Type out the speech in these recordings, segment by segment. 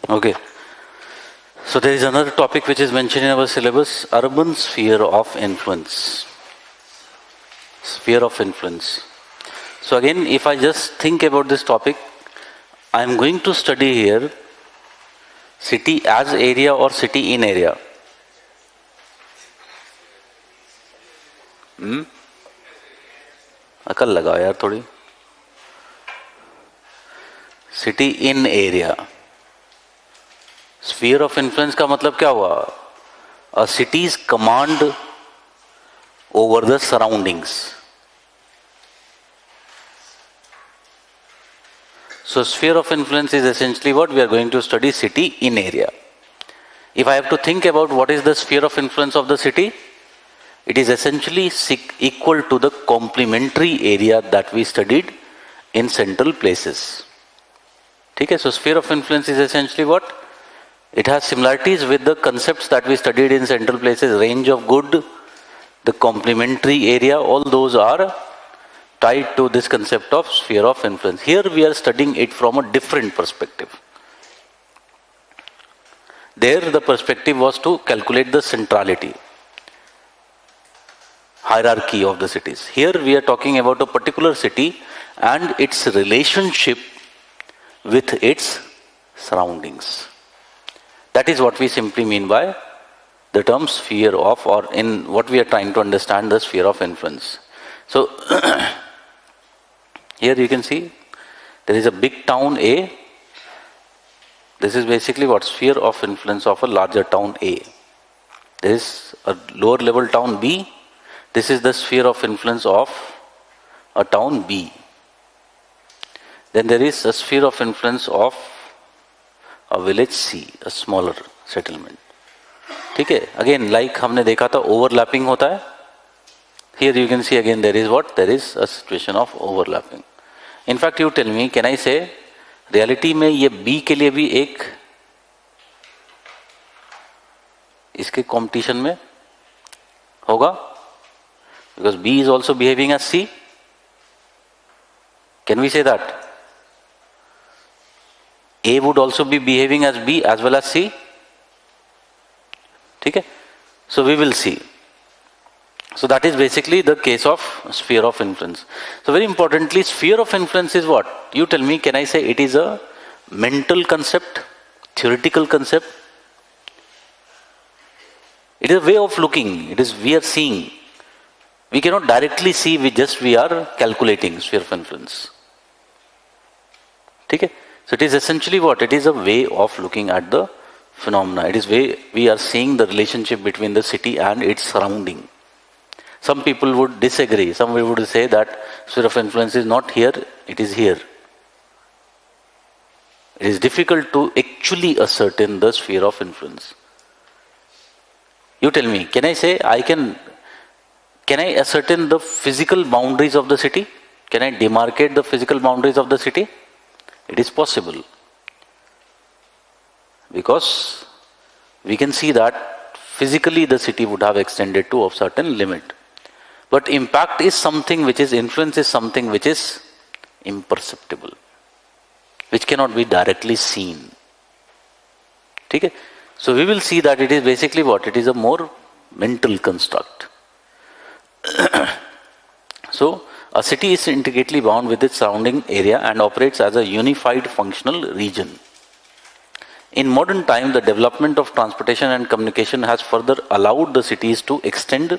Okay. So there is another topic which is mentioned in our syllabus, urban sphere of influence. Sphere of influence. So again, if I just think about this topic, I am going to study here city as area or city in area. अकल लगाओ यार थोड़ी. City in area. Sphere of influence का मतलब क्या हुआ? A city's command over the surroundings. So sphere of influence is essentially what we are going to study, city in area. If I have to think about what is the sphere of influence of the city, it is essentially equal to the complementary area that we studied in central places. Okay, so sphere of influence is essentially what? It has similarities with the concepts that we studied in central places, range of good, the complementary area, all those are tied to this concept of sphere of influence. Here we are studying it from a different perspective. There the perspective was to calculate the centrality, hierarchy of the cities. Here we are talking about a particular city and its relationship with its surroundings. That is what we simply mean by the term sphere of, or in what we are trying to understand, the sphere of influence. So here you can see there is a big town A. This is basically what? Sphere of influence of a larger town A. There is a lower level town B. This is the sphere of influence of a town B. Then there is a sphere of influence of a village C, a smaller settlement. ठीक है? Again, like हमने देखा था, overlapping होता है. Here you can see again there is what? There is a situation of overlapping. In fact, you tell me, can I say, reality में ये B के लिए भी एक इसके competition में होगा? Because B is also behaving as C. Can we say that? A would also be behaving as B as well as C. ठीक है? So we will see. So that is basically the case of sphere of influence. So very importantly, sphere of influence is what? You tell me, can I say it is a mental concept, theoretical concept? It is a way of looking. It is, we are seeing. We cannot directly see, we are calculating sphere of influence. Okay? So it is essentially what? It is a way of looking at the phenomena. It is way we are seeing the relationship between the city and its surrounding. Some people would disagree. Some people would say that sphere of influence is not here, it is here. It is difficult to actually ascertain the sphere of influence. You tell me, can I say can I ascertain the physical boundaries of the city? Can I demarcate the physical boundaries of the city? It is possible. Because we can see that physically the city would have extended to a certain limit. But impact is something which is, influence is something which is imperceptible, which cannot be directly seen. Okay? So we will see that it is basically what? It is a more mental construct. So a city is intricately bound with its surrounding area and operates as a unified functional region. In modern times, the development of transportation and communication has further allowed the cities to extend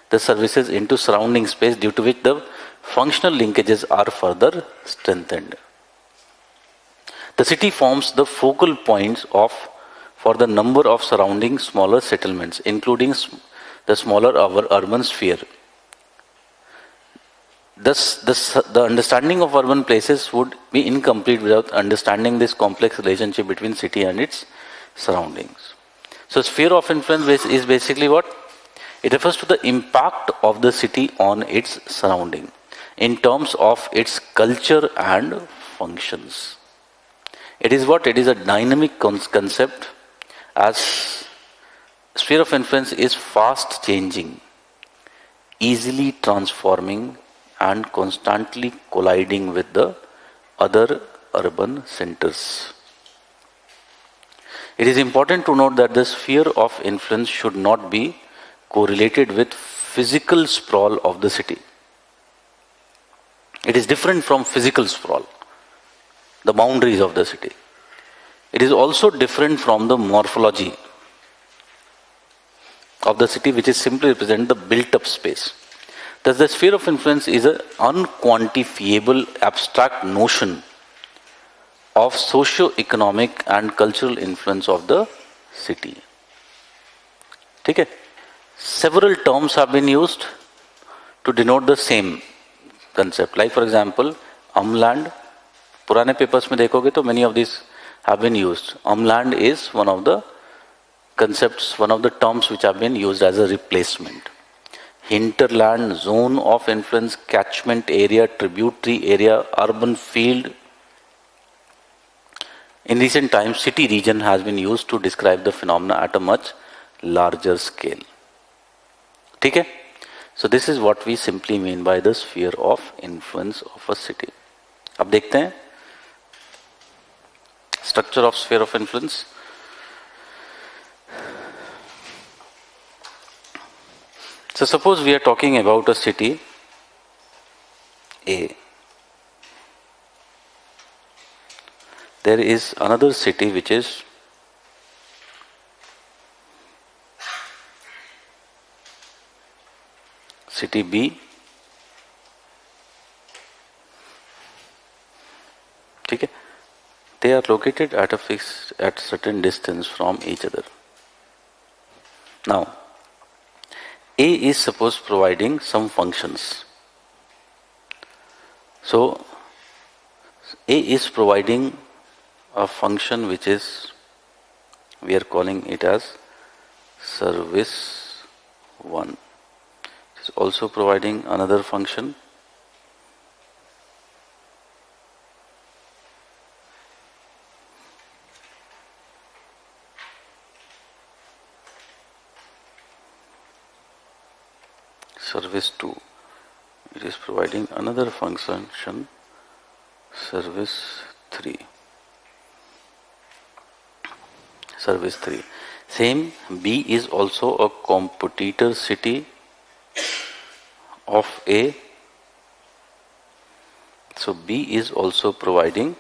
the services into surrounding space, due to which the functional linkages are further strengthened. The city forms the focal points for the number of surrounding smaller settlements, including the smaller urban sphere. Thus, the understanding of urban places would be incomplete without understanding this complex relationship between city and its surroundings. So, sphere of influence is basically what? It refers to the impact of the city on its surrounding in terms of its culture and functions. It is what? It is a dynamic concept, as sphere of influence is fast changing, easily transforming and constantly colliding with the other urban centers. It is important to note that the sphere of influence should not be correlated with physical sprawl of the city. It is different from physical sprawl, the boundaries of the city. It is also different from the morphology of the city, which is simply represent the built-up space. Thus, the sphere of influence is an unquantifiable abstract notion of socio-economic and cultural influence of the city. ठीक है? Several terms have been used to denote the same concept. Like for example, umland. पुराने papers में देखोगे तो many of these have been used. Umland is one of the concepts, one of the terms which have been used as a replacement. Hinterland, zone of influence, catchment area, tributary area, urban field. In recent times, city region has been used to describe the phenomena at a much larger scale. ठीक है? So this is what we simply mean by the sphere of influence of a city. अब देखते हैं structure of sphere of influence. So suppose we are talking about a city A. There is another city which is city B. ठीक है? They are located at at certain distance from each other. Now, A is suppose providing some functions. So, A is providing a function which is, we are calling it as service 1. It is also providing another function. Service 2. It is providing another function, service 3. Service 3. Same, B is also a competitor city of A. So B is also providing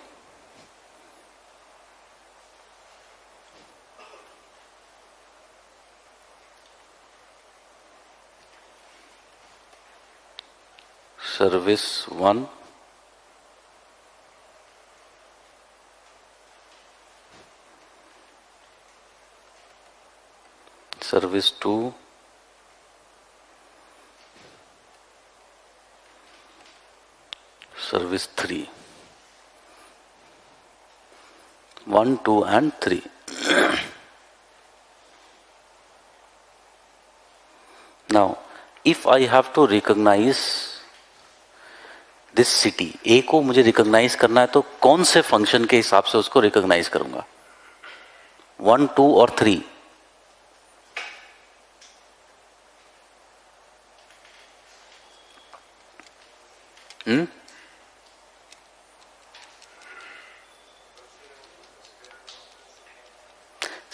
service 1, service 2, service 3. 1, 2 and 3. Now, if I have to recognize this city a को मुझे recognise करना है तो कौन से function के हिसाब से उसको रिकॉग्नाइज करूंगा? 1, 2 और 3.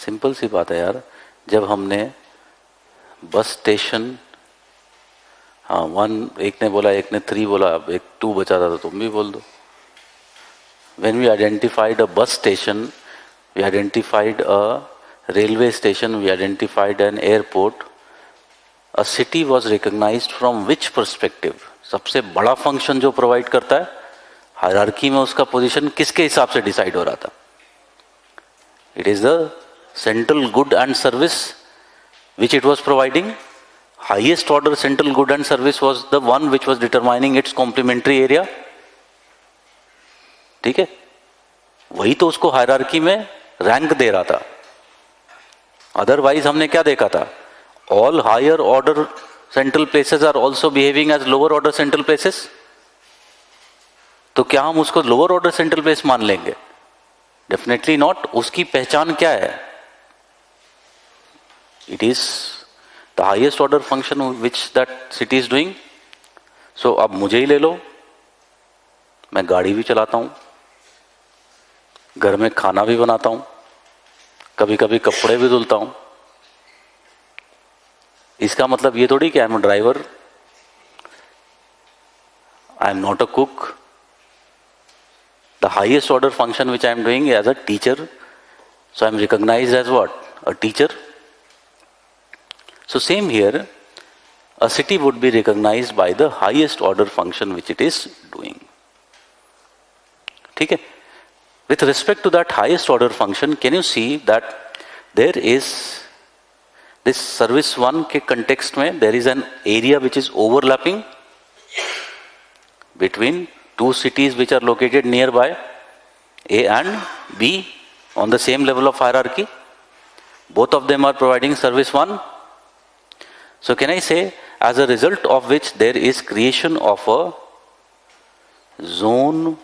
सिंपल सी बात है यार. जब हमने बस स्टेशन, हाँ 1 एक ने बोला, एक ने 3 बोला, अब एक 2 बचा था तो तुम भी बोल दो. When we identified a bus station, we identified a railway station, we identified an airport. A city was recognized from which perspective? सबसे बड़ा फंक्शन जो प्रोवाइड करता है, हायरार्की में उसका पोजीशन किसके हिसाब से डिसाइड हो रहा था? It is the central good and service which it was providing. Highest order central good and service was the one which was determining its complementary area. ठीक है? वही तो उसको हायरार्की में रैंक दे रहा था. अदरवाइज हमने क्या देखा था? All higher order central places are also behaving as lower order central places. तो क्या हम उसको lower order central place मान लेंगे? Definitely not. उसकी पहचान क्या है? It is the highest order function which that city is doing. So अब मुझे ही ले लो, मैं गाड़ी भी चलाता हूं, घर में खाना भी बनाता हूं, कभी कभी कपड़े भी धुलता हूं। इसका मतलब ये थोड़ी कि I am a driver, I am not a cook. The highest order function which I am doing as a teacher, so I am recognized as what? A teacher. So same here, a city would be recognized by the highest order function which it is doing. ठीक है? With respect to that highest order function, can you see that there is this service 1 के context में there is an area which is overlapping between two cities which are located nearby, A and B, on the same level of hierarchy. Both of them are providing service 1. So can I say, as a result of which there is creation of a zone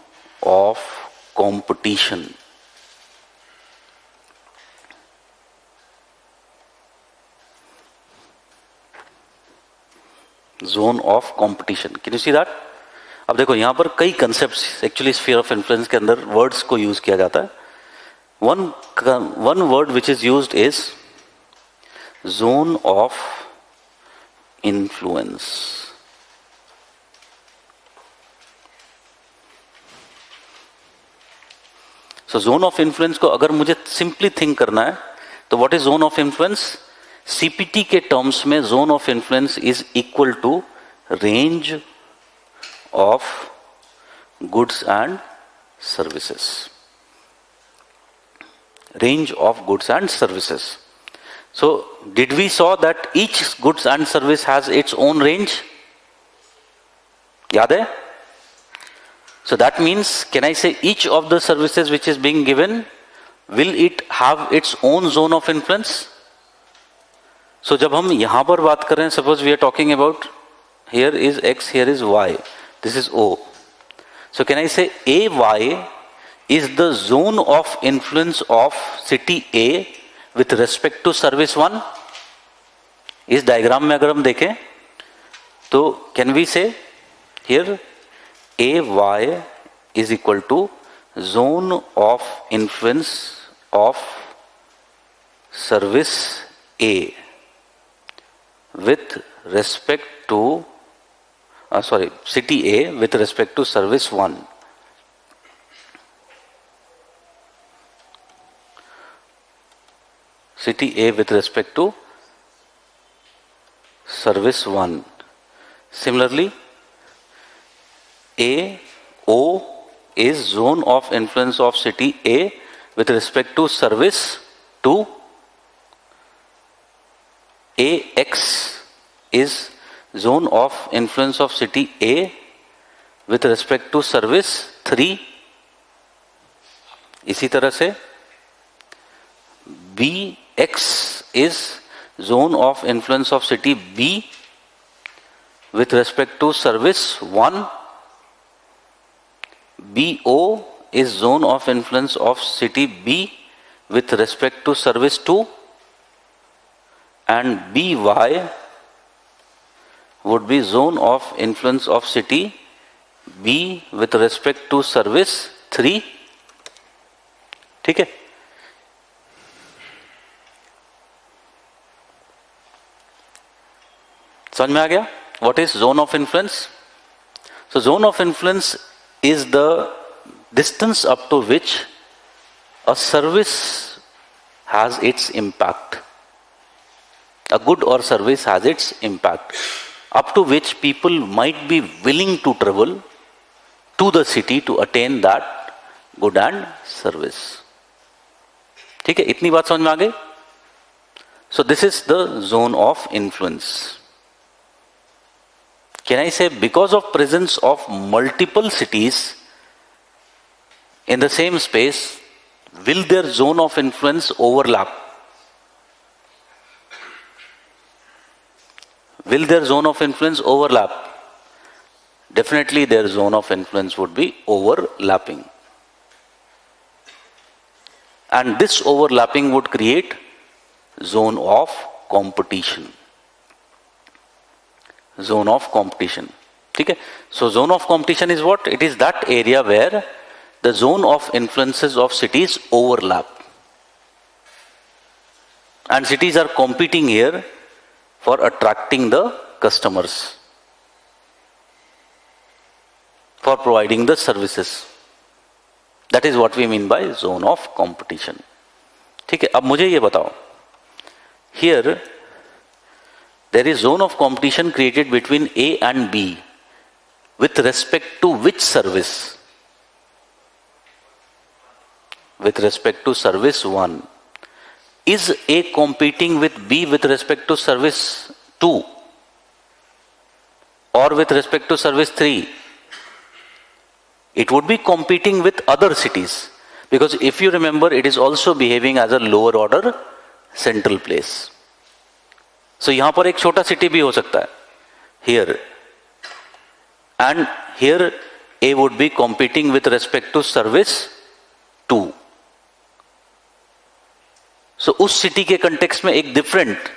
of competition. Zone of competition. Can you see that? अब देखो यहां पर कई concepts actually sphere of influence के अंदर words को use किया जाता है. One word which is used is zone of influence. So zone of influence को अगर मुझे सिंपली थिंक करना है तो what is zone of influence? CPT के टर्म्स में zone of influence is equal to range of goods and services. Range of goods and services. So did we saw that each goods and service has its own range? याद है? So that means, can I say each of the services which is being given, will it have its own zone of influence? So जब हम यहां पर बात कर रहे हैं, suppose we are talking about here is X, here is Y. This is O. So can I say AY is the zone of influence of city A with respect to service 1? इस diagram में अगर हम देखें तो can we say here AY is equal to zone of influence of service A with respect to city A with respect to service 1. City A with respect to service 1. Similarly, AO is zone of influence of city A with respect to service 2. AX is zone of influence of city A with respect to service 3. इसी तरह से BX is zone of influence of city B with respect to service 1. BO is zone of influence of city B with respect to service 2. And BY would be zone of influence of city B with respect to service 3. ठीक है? समझ में आ गया? What is zone of influence? So zone of influence is the distance up to which a service has its impact. A good or service has its impact, up to which people might be willing to travel to the city to attain that good and service. ठीक है, इतनी बात समझ में आ गई? So this is the zone of influence. Can I say because of presence of multiple cities in the same space, will their zone of influence overlap? Will their zone of influence overlap? Definitely their zone of influence would be overlapping. And this overlapping would create zone of competition. Zone of competition. ठीक है? So zone of competition is what? It is that area where the zone of influences of cities overlap. and cities are competing here for attracting the customers, for providing the services. That is what we mean by zone of competition. ठीक है, अब मुझे ये बताओ, here there is zone of competition created between A and B with respect to which service? With respect to service 1. Is A competing with B with respect to service 2 or with respect to service 3? It would be competing with other cities, because if you remember, it is also behaving as a lower order central place. So यहाँ पर एक छोटा city भी हो सकता है here, and here A would be competing with respect to service 2. So उस city के context में एक different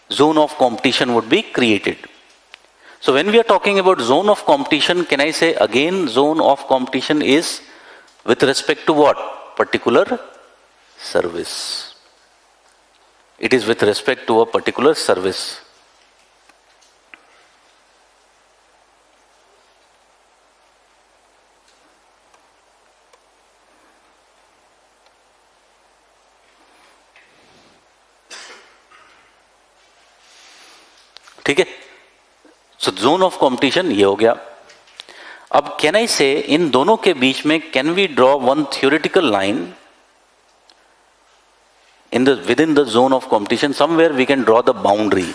zone of competition would be created. So when we are talking about zone of competition, can I say again zone of competition is with respect to what? Particular service. It is with respect to a particular service. ठीक है, सो zone of competition ये हो गया. अब can I से इन दोनों के बीच में can we draw one theoretical line in the within the zone of competition? Somewhere we can draw the boundary,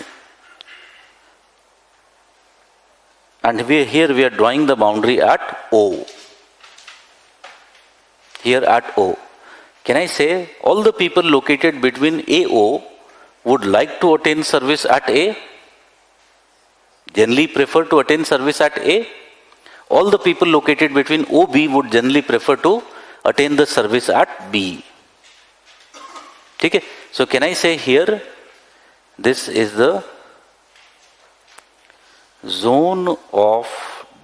and here we are drawing the boundary at O. Here at O, can I say all the people located between AO would like to attain service at A, generally prefer to attain service at A? All the people located between OB would generally prefer to attain the service at B. ठीक है, so can I say here this is the zone of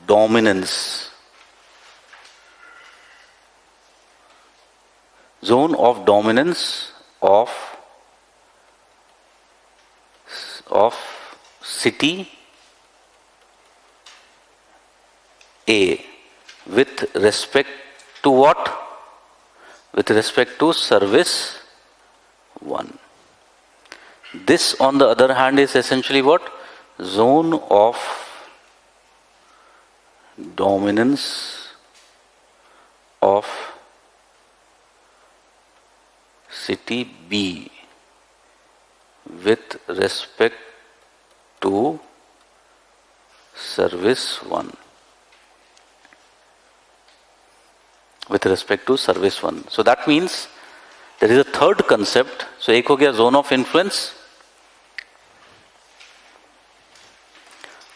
dominance, zone of dominance of city A with respect to what? With respect to service 1. This on the other hand is essentially what? Zone of dominance of city B with respect to service 1. With respect to service 1. So that means there is a third concept. So एक हो गया zone of influence.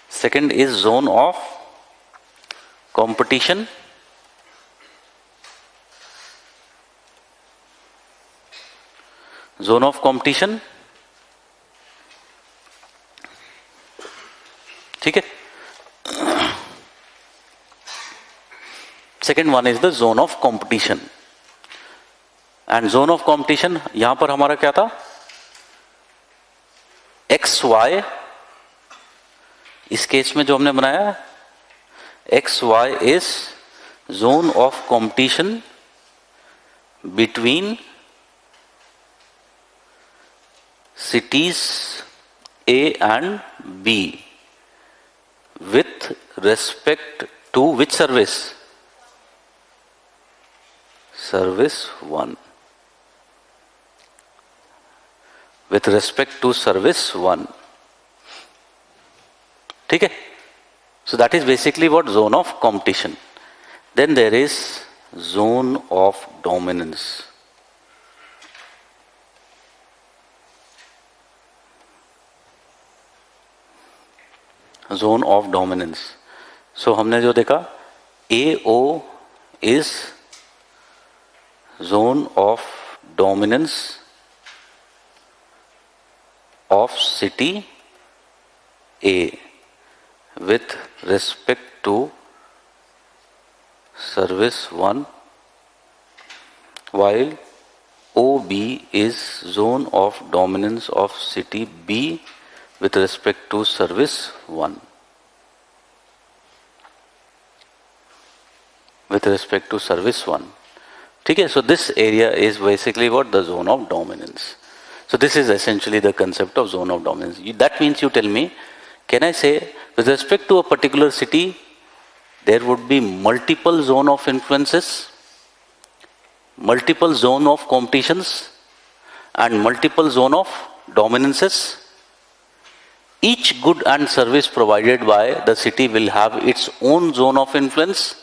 Second is zone of competition. Zone of competition. ठीक है. Second one is the zone of competition. And zone of competition यहां पर हमारा क्या था? XY, इस केस में जो हमने बनाया, XY is zone of competition between cities A and B with respect to which service? Service 1. With respect to service 1. ठीक है? So that is basically what zone of competition. Then there is zone of dominance. Zone of dominance. So हमने जो देखा, AO is zone of dominance of city A with respect to service 1, while OB is zone of dominance of city B with respect to service 1. With respect to service 1. Okay, so this area is basically what? The zone of dominance. So this is essentially the concept of zone of dominance. That means you tell me, can I say with respect to a particular city, there would be multiple zone of influences, multiple zone of competitions, and multiple zone of dominances. Each good and service provided by the city will have its own zone of influence,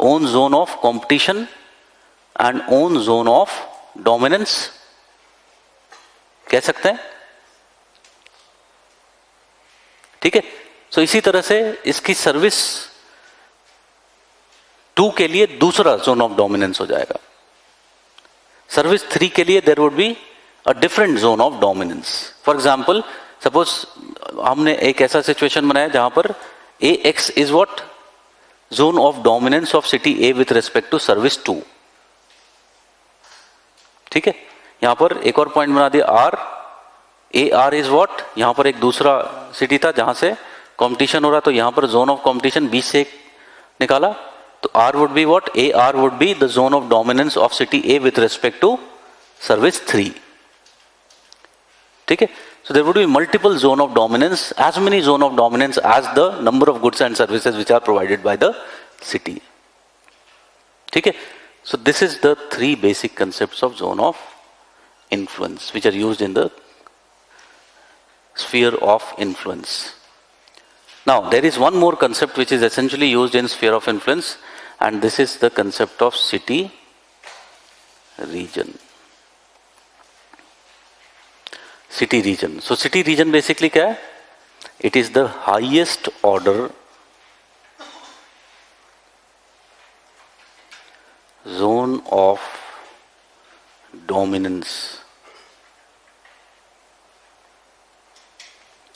own zone of competition, and own zone of dominance. कह सकते हैं? ठीक है? सो इसी तरह से इसकी service 2 के लिए दूसरा जोन ऑफ डोमिनेंस हो जाएगा. सर्विस 3 के लिए there would be a different zone of dominance. For example, suppose हमने एक ऐसा सिचुएशन बनाया जहां पर AX is what? Zone of dominance of city A with respect to service 2. ठीक है? यहां पर एक और पॉइंट बना दिया R. AR is what? यहां पर एक दूसरा सिटी था जहां से कंपटीशन हो रहा, तो यहां पर जोन ऑफ कंपटीशन 20 से निकाला, तो R would be what? AR would be the zone of dominance of city A with respect to service 3. ठीक है? So there would be multiple zone of dominance, as many zone of dominance as the number of goods and services which are provided by the city. ठीक है? So this is the 3 basic concepts of zone of influence which are used in the sphere of influence. Now there is one more concept which is essentially used in sphere of influence, and this is the concept of city region. City region. So city region basically क्या है? It is the highest order zone of dominance.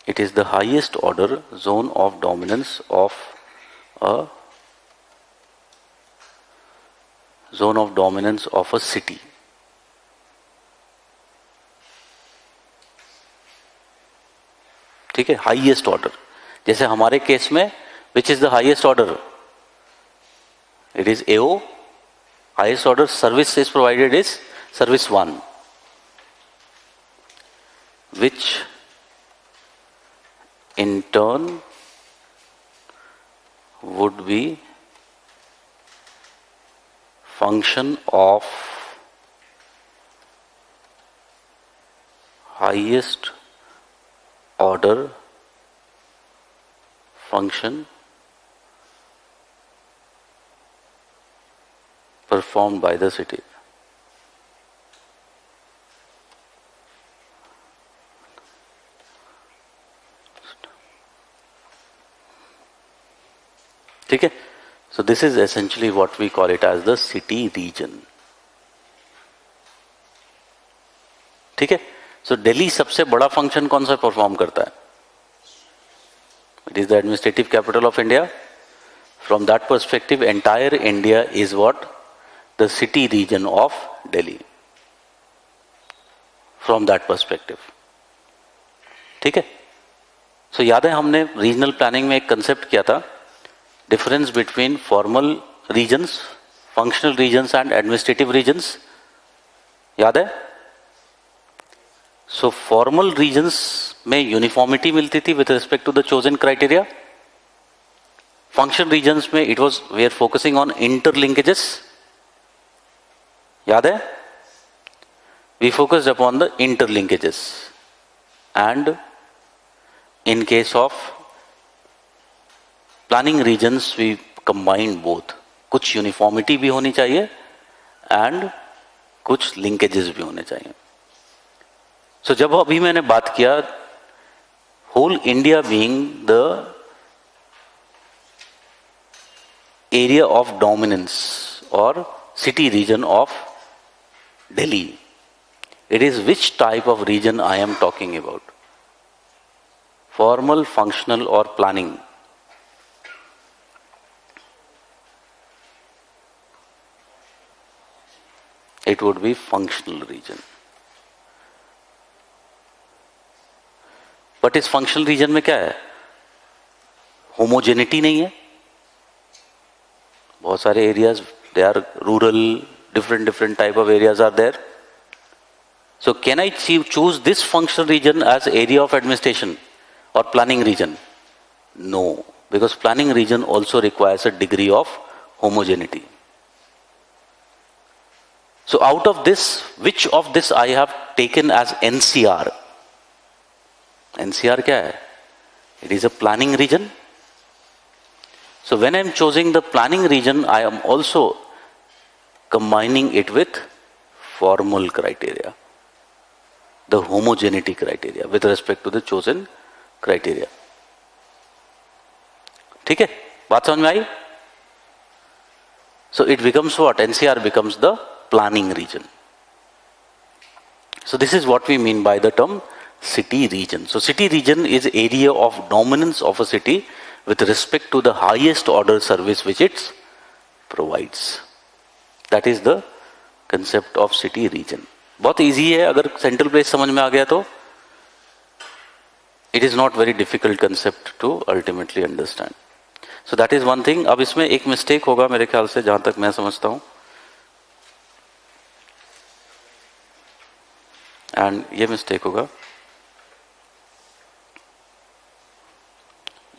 It is the highest order zone of dominance of a zone of dominance of a city. ठीक है? Highest order. जैसे हमारे case में which is the highest order? It is AO. Highest order service is provided is service 1, which in turn would be function of highest order function performed by the city. ठीक है? So this is essentially what we call it as the city region. ठीक है? So Delhi सबसे बड़ा function कौन सा perform करता है? It is the administrative capital of India. From that perspective, entire India is what? The city region of Delhi. From that perspective. ठीक है? So याद है हमने रीजनल प्लानिंग में एक कंसेप्ट किया था, difference between formal regions, functional regions and administrative regions. याद है? So formal regions में uniformity मिलती थी with respect to the chosen criteria. Functional regions में it was we are focusing on interlinkages. याद है? We focused upon the interlinkages. And in case of planning regions we combined both. कुछ uniformity भी होनी चाहिए and कुछ linkages भी होने चाहिए. सो जब अभी मैंने बात किया whole India being the area of dominance और city region of Delhi, it is which type of region I am talking about? Formal, functional और planning. it would be functional region. But इस functional region में क्या है? Homogeneity नहीं है. बहुत सारे areas, they are rural, different type of areas are there. So can I choose this functional region as area of administration or planning region? No, because planning region also requires a degree of homogeneity. So out of this, which of this I have taken as NCR? NCR क्या है? It is a planning region. So when I am choosing the planning region, I am also combining it with formal criteria, the homogeneity criteria with respect to the chosen criteria. ठीक है? बात समझ में आई? So it becomes what? NCR becomes the planning region. So this is what we mean by the term city region. So city region is area of dominance of a city with respect to the highest order service which it provides. That is the concept of city region. बहुत easy है, अगर central place समझ में आ गया तो it is not very difficult concept to ultimately understand. So that is one thing. अब इसमें एक mistake होगा मेरे ख्याल से, जहां तक मैं समझता हूं, and ये mistake होगा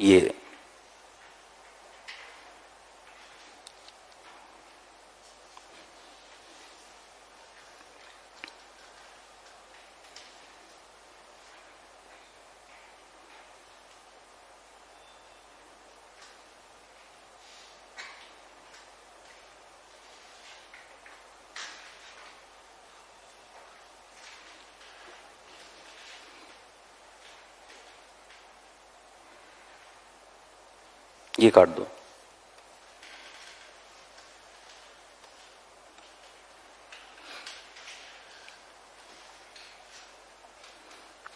ये, ये काट दो.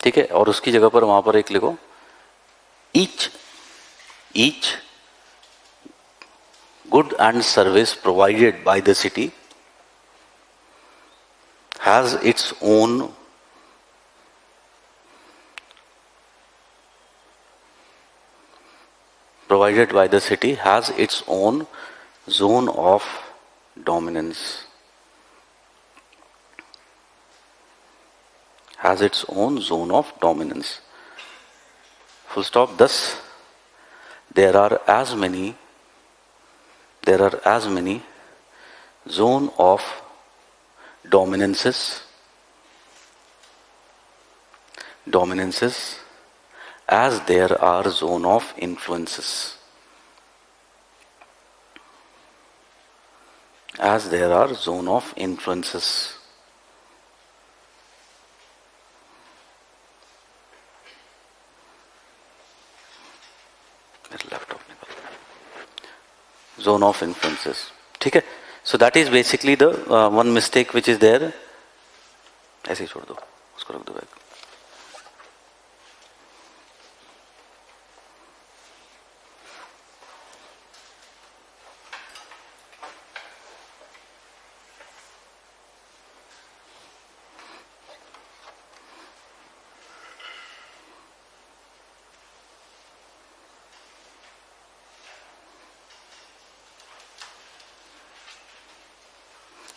ठीक है, और उसकी जगह पर वहां पर एक लिखो, each good and service provided by the city has its own zone of dominance. Has its own zone of dominance. Full stop. Thus, there are as many zone of dominances as there are zone of influences. As there are zone of influences. Zone of influences. ठीक है? So that is basically the one mistake which is there. ऐसे ही छोड़ दो, उसको रख दो bag.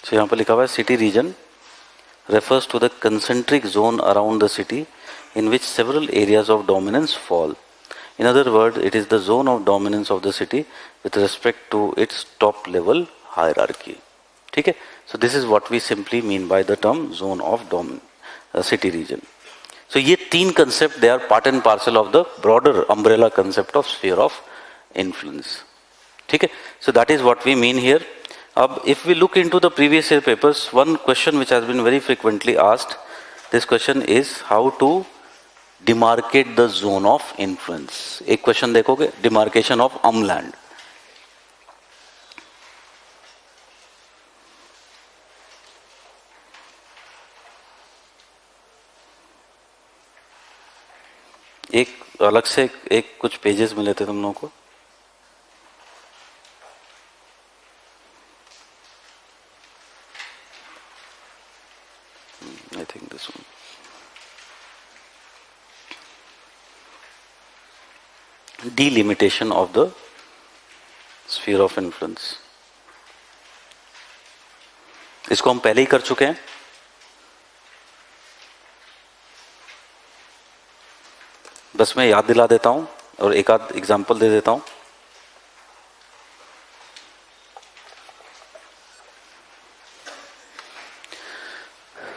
So यहाँ पर लिखा हुआ है city region refers to the concentric zone around the city in which several areas of dominance fall. In other words, it is the zone of dominance of the city with respect to its top level hierarchy. ठीक है? So this is what we simply mean by the term zone of city region. So ये तीन concept, they are part and parcel of the broader umbrella concept of sphere of influence. ठीक है? So that is what we mean here. If we look into the previous year papers, one question which has been very frequently asked, this question is how to demarcate the zone of influence. एक question देखोगे, demarcation of land. एक अलग से एक कुछ pages मिले थे तुम लोगों को. I think this one. Delimitation of the sphere of influence. इसको हम पहले ही कर चुके हैं. बस मैं याद दिला देता हूं और एक आध एग्जांपल दे देता हूं.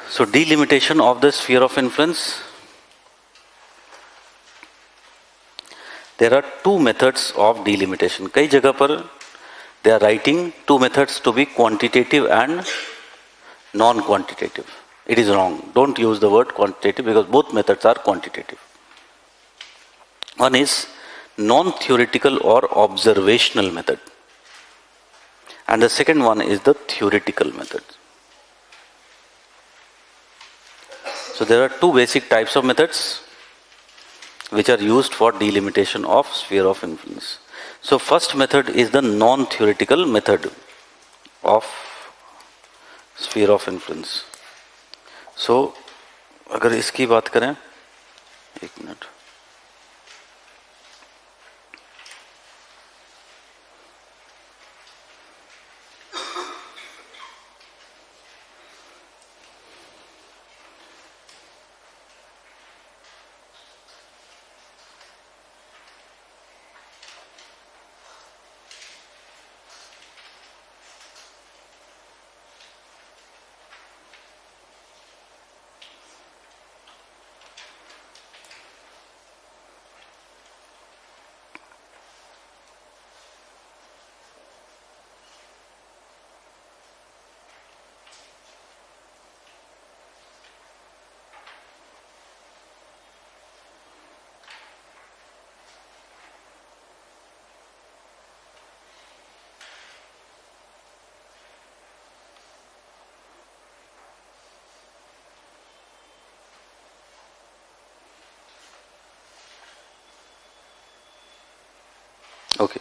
So delimitation of the sphere of influence. There are two methods of delimitation. कई जगह पर they are writing two methods to be quantitative and non-quantitative. It is wrong. Don't use the word quantitative because both methods are quantitative. One is non-theoretical or observational method. And the second one is the theoretical method. So there are two basic types of methods which are used for delimitation of sphere of influence. So first method is the non-theoretical method of sphere of influence. So अगर इसकी बात करें, एक minute. Okay.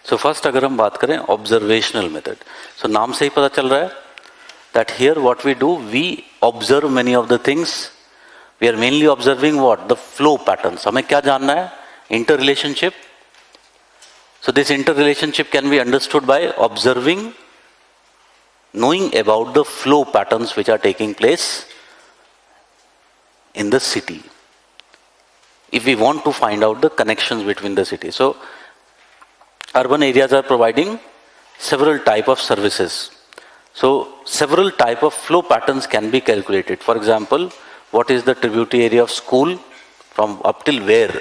So first अगर हम बात करें observational method. So नाम से ही पता चल रहा है that here what we do, we observe many of the things. We are mainly observing what? The flow patterns. हमें क्या जानना है? Interrelationship. So this interrelationship can be understood by observing, knowing about the flow patterns which are taking place in the city. If we want to find out the connections between the cities. So urban areas are providing several type of services. So several type of flow patterns can be calculated. For example, what is the tributary area of school from up till where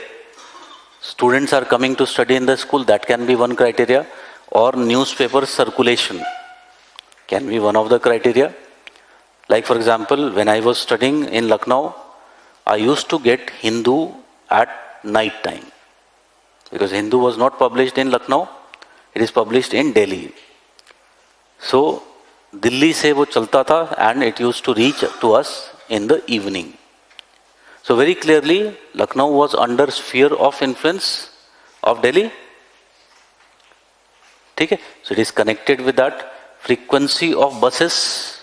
students are coming to study in the school, that can be one criteria. Or newspaper circulation can be one of the criteria. Like for example, when I was studying in Lucknow, I used to get Hindu at night time, because Hindu was not published in Lucknow, it is published in Delhi. So Delhi se wo chalta tha and it used to reach to us in the evening. So very clearly Lucknow was under sphere of influence of Delhi. ठीक है? So it is connected with that. Frequency of buses,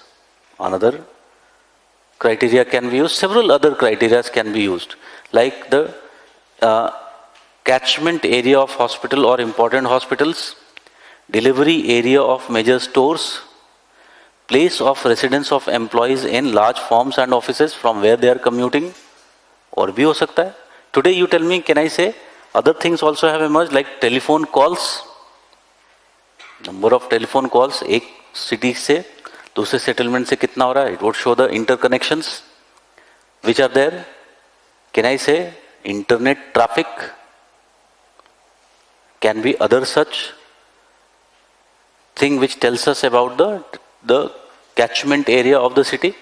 another criteria can be used. Several other criteria can be used, like the catchment area of hospital or important hospitals, delivery area of major stores, place of residence of employees in large firms and offices from where they are commuting. और भी हो सकता है. Today you tell me, can I say other things also have emerged, like telephone calls, number of telephone calls एक city से दूसरे settlement से कितना हो रहा है. It would show the interconnections which are there. Can I say internet traffic? Can be other such thing which tells us about the catchment area of the city,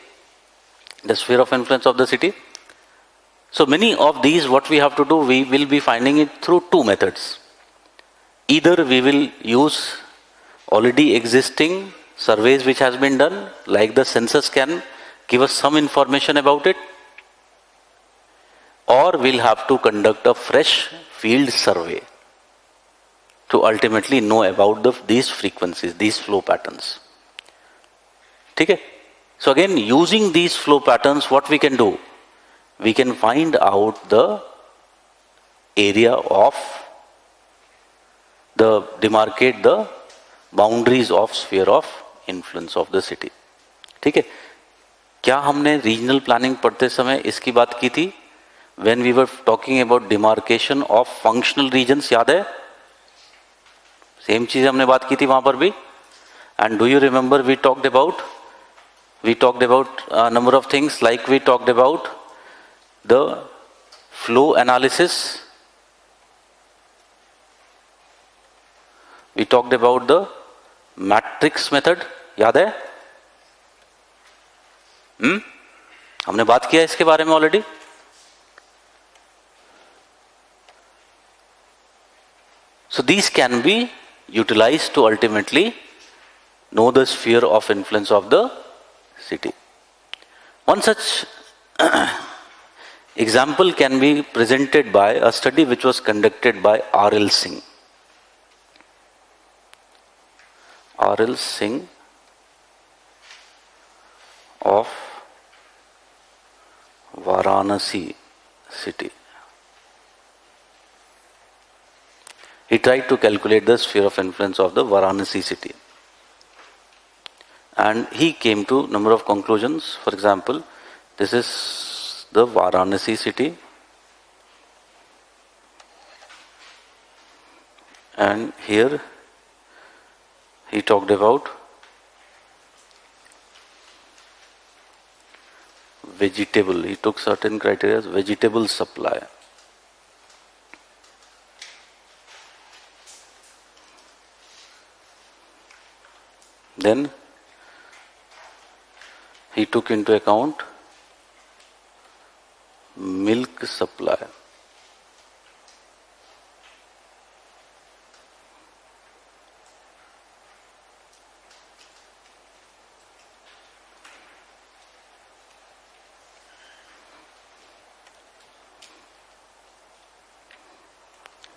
the sphere of influence of the city. So many of these, what we have to do, we will be finding it through two methods. Either we will use already existing surveys which has been done, like the census can give us some information about it, or we'll have to conduct a fresh field survey to ultimately know about these frequencies, these flow patterns. ठीक है. So again, using these flow patterns, what we can do? We can find out the area of demarcate the boundaries of sphere of influence of the city. ठीक है. क्या हमने regional planning पढ़ते समय इसकी बात की थी? When we were talking about demarcation of functional regions, याद है? सेम चीज हमने बात की थी वहां पर भी. And do you remember we talked about a number of things, like we talked about the flow analysis, we talked about the matrix method, याद है? हमने बात किया इसके बारे में already. So these can be utilized to ultimately know the sphere of influence of the city. One such example can be presented by a study which was conducted by R.L. Singh. R.L. Singh of Varanasi city. He tried to calculate the sphere of influence of the Varanasi city. And he came to a number of conclusions. For example, this is the Varanasi city. And here he talked about vegetable. He took certain criteria as vegetable supply. Then he took into account milk supply.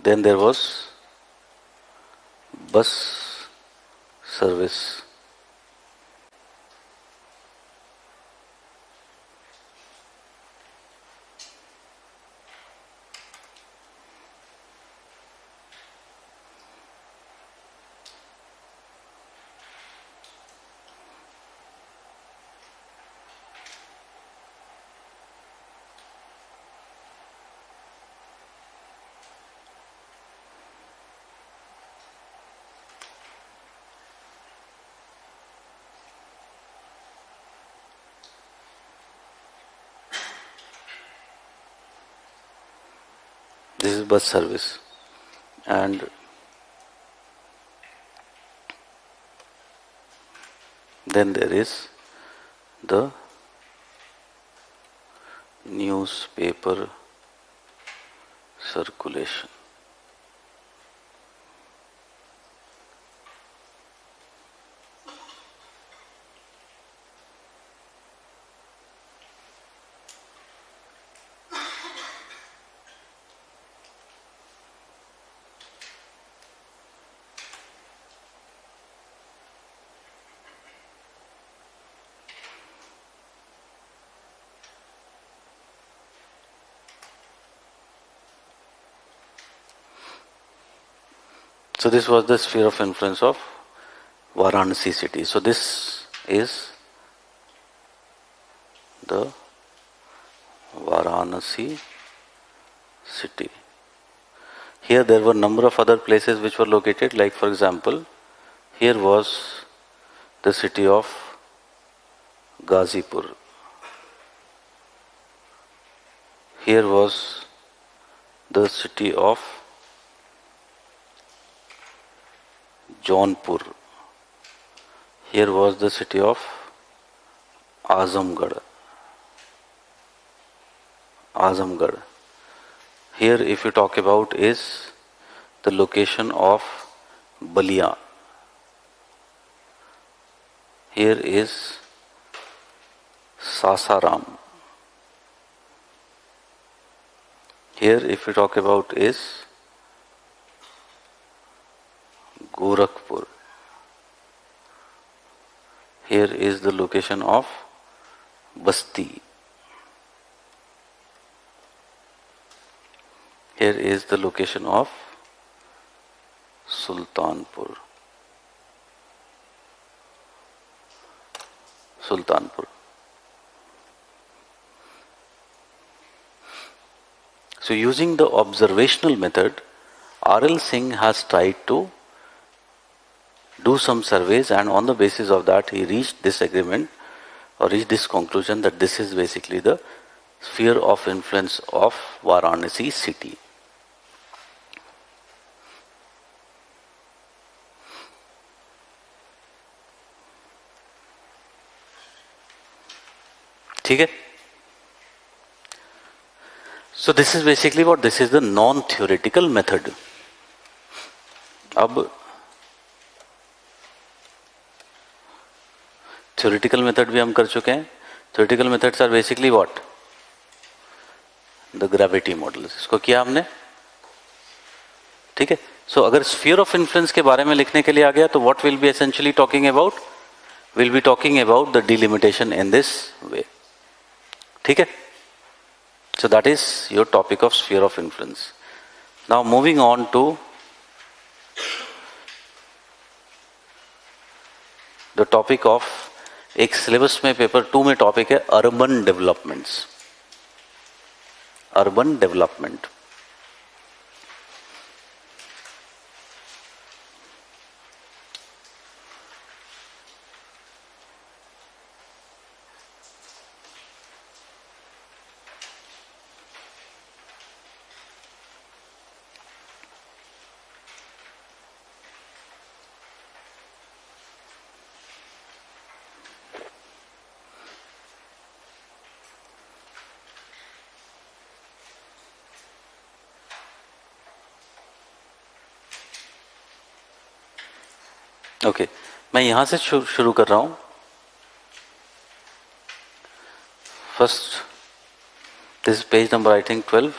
Then there was bus service. This is bus service. And then there is the newspaper circulation. So this was the sphere of influence of Varanasi city. So this is the Varanasi city. Here there were a number of other places which were located, like for example, here was the city of Gazipur. Here was the city of Jaunpur. Here was the city of Azamgarh. Here, if you talk about, is the location of Balia. Here is Sasaram. Here, if you talk about, is Gorakhpur. Here is the location of Basti. Here is the location of Sultanpur. Sultanpur. So using the observational method, R.L. Singh has tried to do some surveys, and on the basis of that he reached this agreement or reached this conclusion that this is basically the sphere of influence of Varanasi city. ठीक है? So this is basically what, this is the non-theoretical method. अब theoretical method भी हम कर चुके हैं. Theoretical methods are basically what? The gravity models. इसको किया हमने, ठीक है? So अगर sphere of influence के बारे में लिखने के लिए आ गया तो what will be essentially talking about? We'll be talking about the delimitation in this way. ठीक है? So that is your topic of sphere of influence. Now moving on to the topic of, एक syllabus में paper 2 में topic है urban developments. Urban development. Okay, मैं यहां से शुरू कर रहा हूं. First, this page number I think 12.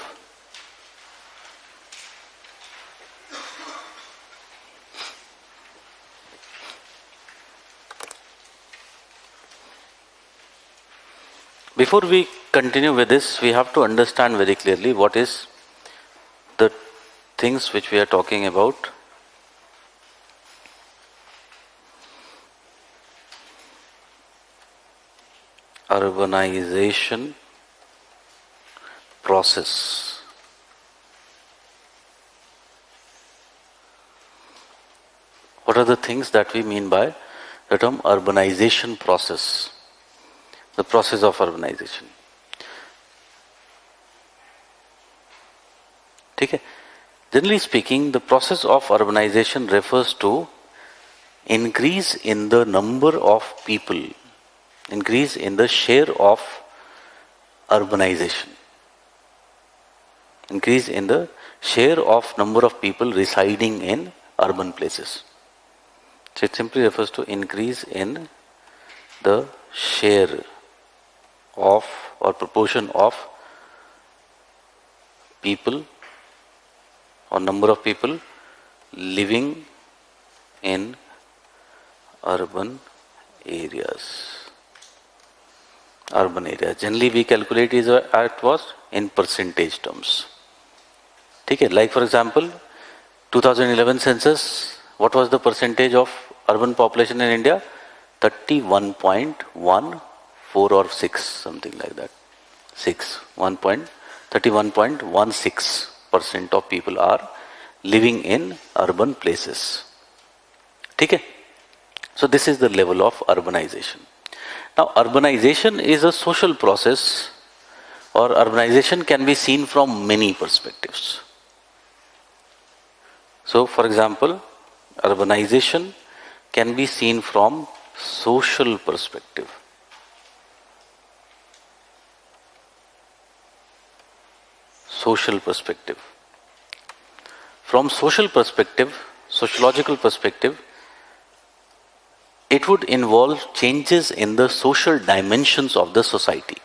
Before we continue with this, we have to understand very clearly what is the things which we are talking about. Urbanization process. What are the things that we mean by the term urbanization process? The process of urbanization. ठीक है? Generally speaking, the process of urbanization refers to increase in the number of people, increase in the share of urbanization, increase in the share of number of people residing in urban places. So it simply refers to increase in the share of or proportion of people or number of people living in urban areas. Urban area. Generally we calculate is at what? In percentage terms. ठीक है? Like for example, 2011 census, what was the percentage of urban population in India? 31.14 or 6, something like that. 31.16% of people are living in urban places. ठीक है? So this is the level of urbanization. Now, urbanization is a social process, or urbanization can be seen from many perspectives. So, for example, urbanization can be seen from social perspective. Social perspective. From social perspective, sociological perspective, it would involve changes in the social dimensions of the society.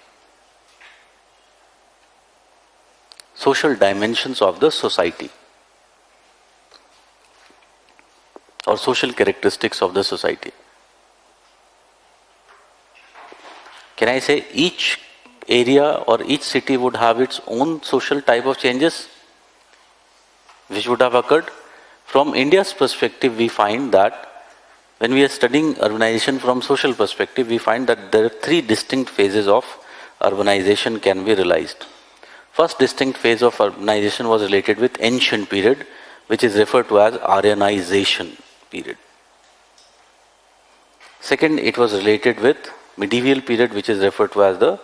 Social dimensions of the society, or social characteristics of the society. Can I say each area or each city would have its own social type of changes which would have occurred? From India's perspective, we find that when we are studying urbanization from social perspective, we find that there are three distinct phases of urbanization can be realized. First distinct phase of urbanization was related with ancient period, which is referred to as Aryanization period. Second, it was related with medieval period, which is referred to as the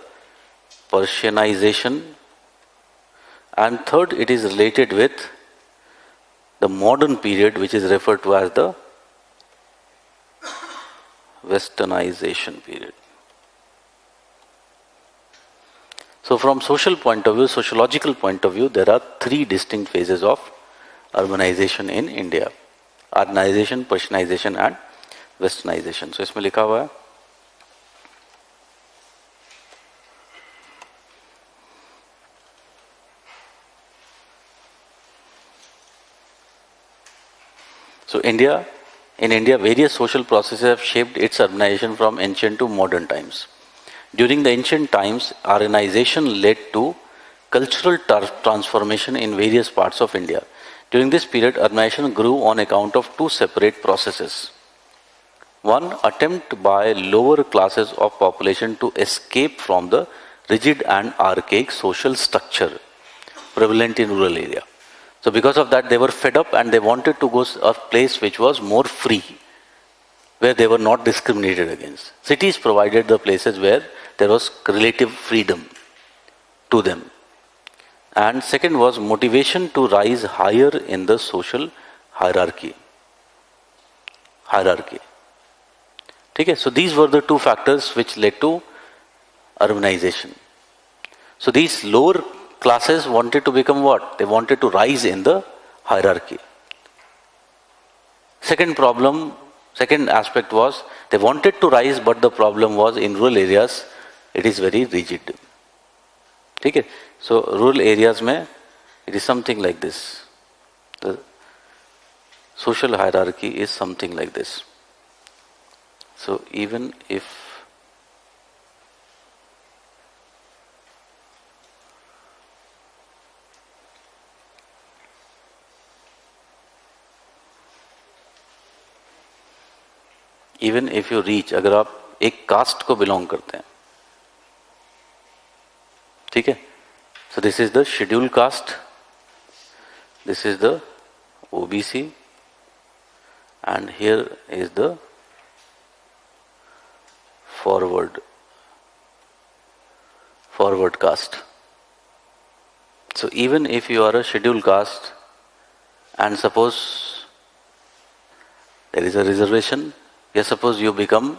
Persianization. And third, it is related with the modern period, which is referred to as the Westernization period. So from social point of view, sociological point of view, there are three distinct phases of urbanization in India. Aryanization, Persianization and Westernization. So इसमें लिखा हुआ है So in India, various social processes have shaped its urbanization from ancient to modern times. During the ancient times, Aryanization led to cultural transformation in various parts of India. During this period, urbanization grew on account of two separate processes. One, attempt by lower classes of population to escape from the rigid and archaic social structure prevalent in rural area. So because of that, they were fed up and they wanted to go a place which was more free, where they were not discriminated against. Cities provided the places where there was relative freedom to them. And second was motivation to rise higher in the social hierarchy. Okay, so these were the two factors which led to urbanization. So these lower classes wanted to become what? They wanted to rise in the hierarchy. Second aspect was they wanted to rise, but the problem was in rural areas it is very rigid. Okay? So rural areas mein it is something like this. The social hierarchy is something like this. So even if you reach, अगर आप एक cast को belong करते हैं, ठीक है? So this is the scheduled caste, this is the OBC, and here is the forward caste. So even if you are a scheduled caste and suppose there is a reservation, yes, suppose you become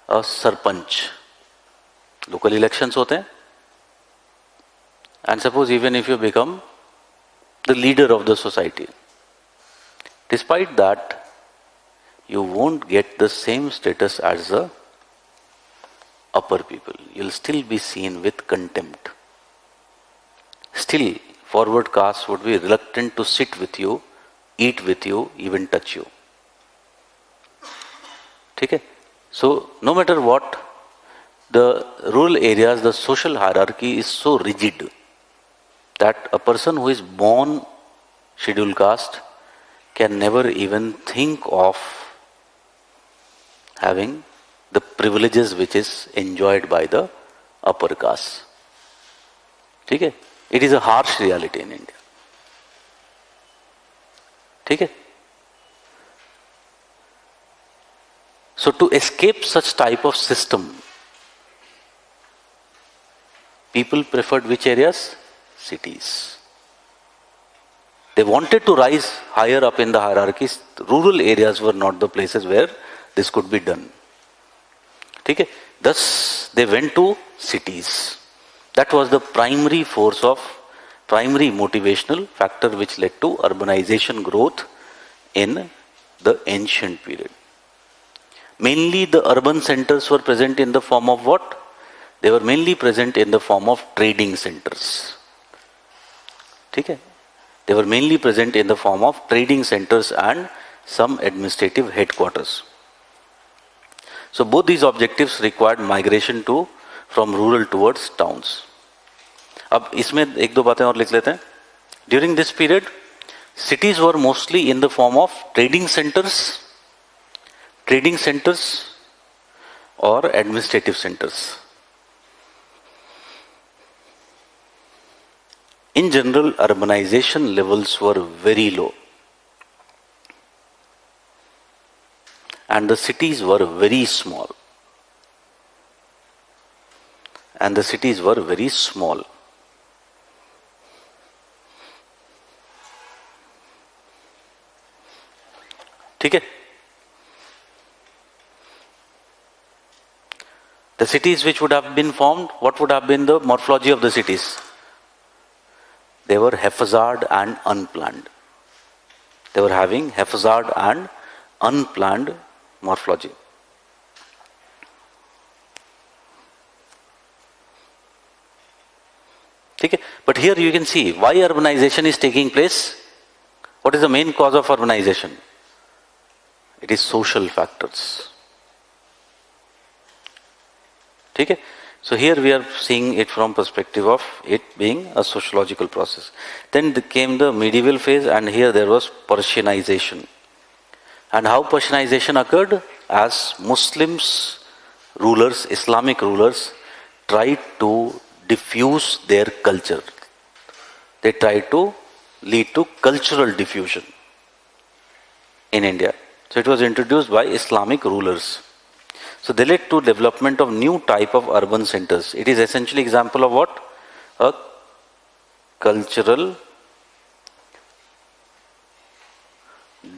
a sarpanch, local elections होते हैं, and suppose even if you become the leader of the society, despite that you won't get the same status as the upper people. You'll still be seen with contempt. Still, forward caste would be reluctant to sit with you, eat with you, even touch you. Okay? So, no matter what, the rural areas, the social hierarchy is so rigid that a person who is born scheduled caste can never even think of having the privileges which is enjoyed by the upper caste. Okay? It is a harsh reality in India. Okay? So to escape such type of system, people preferred which areas? Cities. They wanted to rise higher up in the hierarchies. Rural areas were not the places where this could be done. Okay? Thus, they went to cities. That was the primary motivational factor which led to urbanization growth in the ancient period. Mainly the urban centers were present in the form of what? They were mainly present in the form of trading centers. Okay? They were mainly present in the form of trading centers and some administrative headquarters. So both these objectives required migration from rural towards towns. अब इसमें एक दो बातें और लिख लेते हैं. During this period, cities were mostly in the form of trading centers or administrative centers. In general, urbanization levels were very low. And the cities were very small. ठीक है? The cities which would have been formed, what would have been the morphology of the cities? They were haphazard and unplanned. They were having haphazard and unplanned morphology. ठीक है? But here you can see why urbanization is taking place. What is the main cause of urbanization? It is social factors. ठीक है? So here we are seeing it from perspective of it being a sociological process. Then came the medieval phase, and here there was Persianization. And how Persianization occurred? As Muslims, rulers, Islamic rulers, tried to diffuse their culture. They tried to lead to cultural diffusion in India. So it was introduced by Islamic rulers. So they led to development of new type of urban centers. It is essentially example of what? A cultural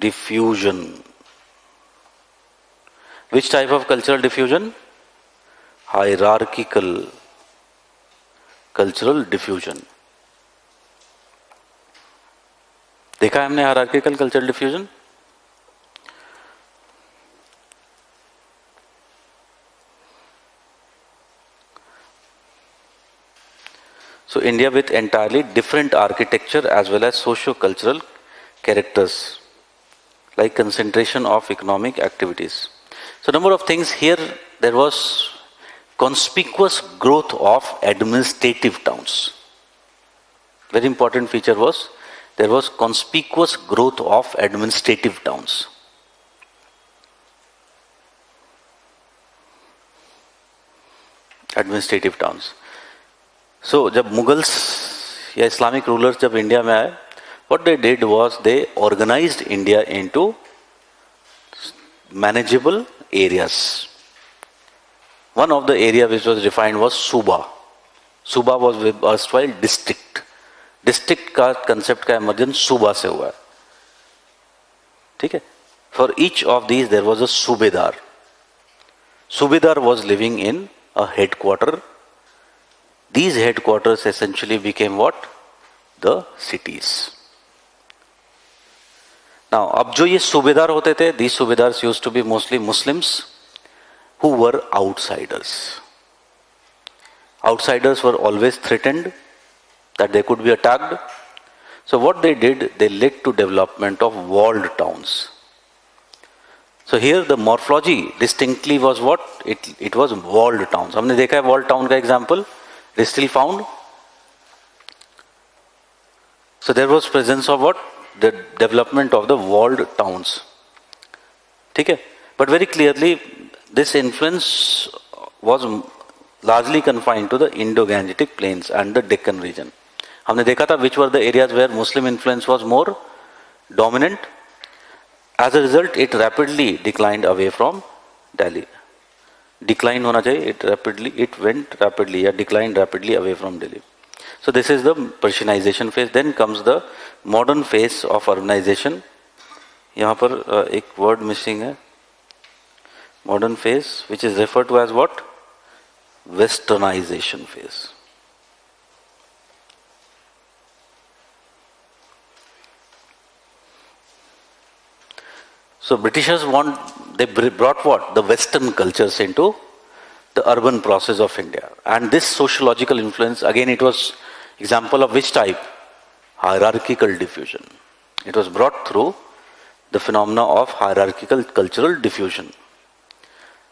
diffusion. Which type of cultural diffusion? Hierarchical cultural diffusion. देखा है हमने hierarchical cultural diffusion? So India with entirely different architecture as well as socio-cultural characters, like concentration of economic activities. So number of things here, there was conspicuous growth of administrative towns. Very important feature was, there was conspicuous growth of administrative towns. Administrative towns. So जब Mughals या Islamic rulers जब India में आए, what they did was they organized India into manageable areas. One of the area which was defined was Suba. Suba was erstwhile district. District का concept का emergence Suba से हुआ है. ठीक है? For each of these there was a Subedar. Subedar was living in a headquarter. These headquarters essentially became what? The cities. Now, अब जो ये सूबेदार होते थे, these सूबेदार्स used to be mostly Muslims who were outsiders. Outsiders were always threatened that they could be attacked. So what they did, they led to development of walled towns. So here the morphology distinctly was what? It was walled towns. हमने देखा है walled town का example. It is still found. So there was presence of what? The development of the walled towns. ठीक है? But very clearly, this influence was largely confined to the Indo-Gangetic plains and the Deccan region. हमने देखा था which were the areas where Muslim influence was more dominant. As a result, it rapidly declined away from Delhi. Decline होना चाहिए, it went rapidly, declined rapidly away from Delhi. So this is the Persianization phase. Then comes the modern phase of urbanization. यहाँ पर एक word missing है. Modern phase, which is referred to as what? Westernization phase. So Britishers they brought what? The Western cultures into the urban process of India. And this sociological influence, again it was example of which type? Hierarchical diffusion. It was brought through the phenomena of hierarchical cultural diffusion.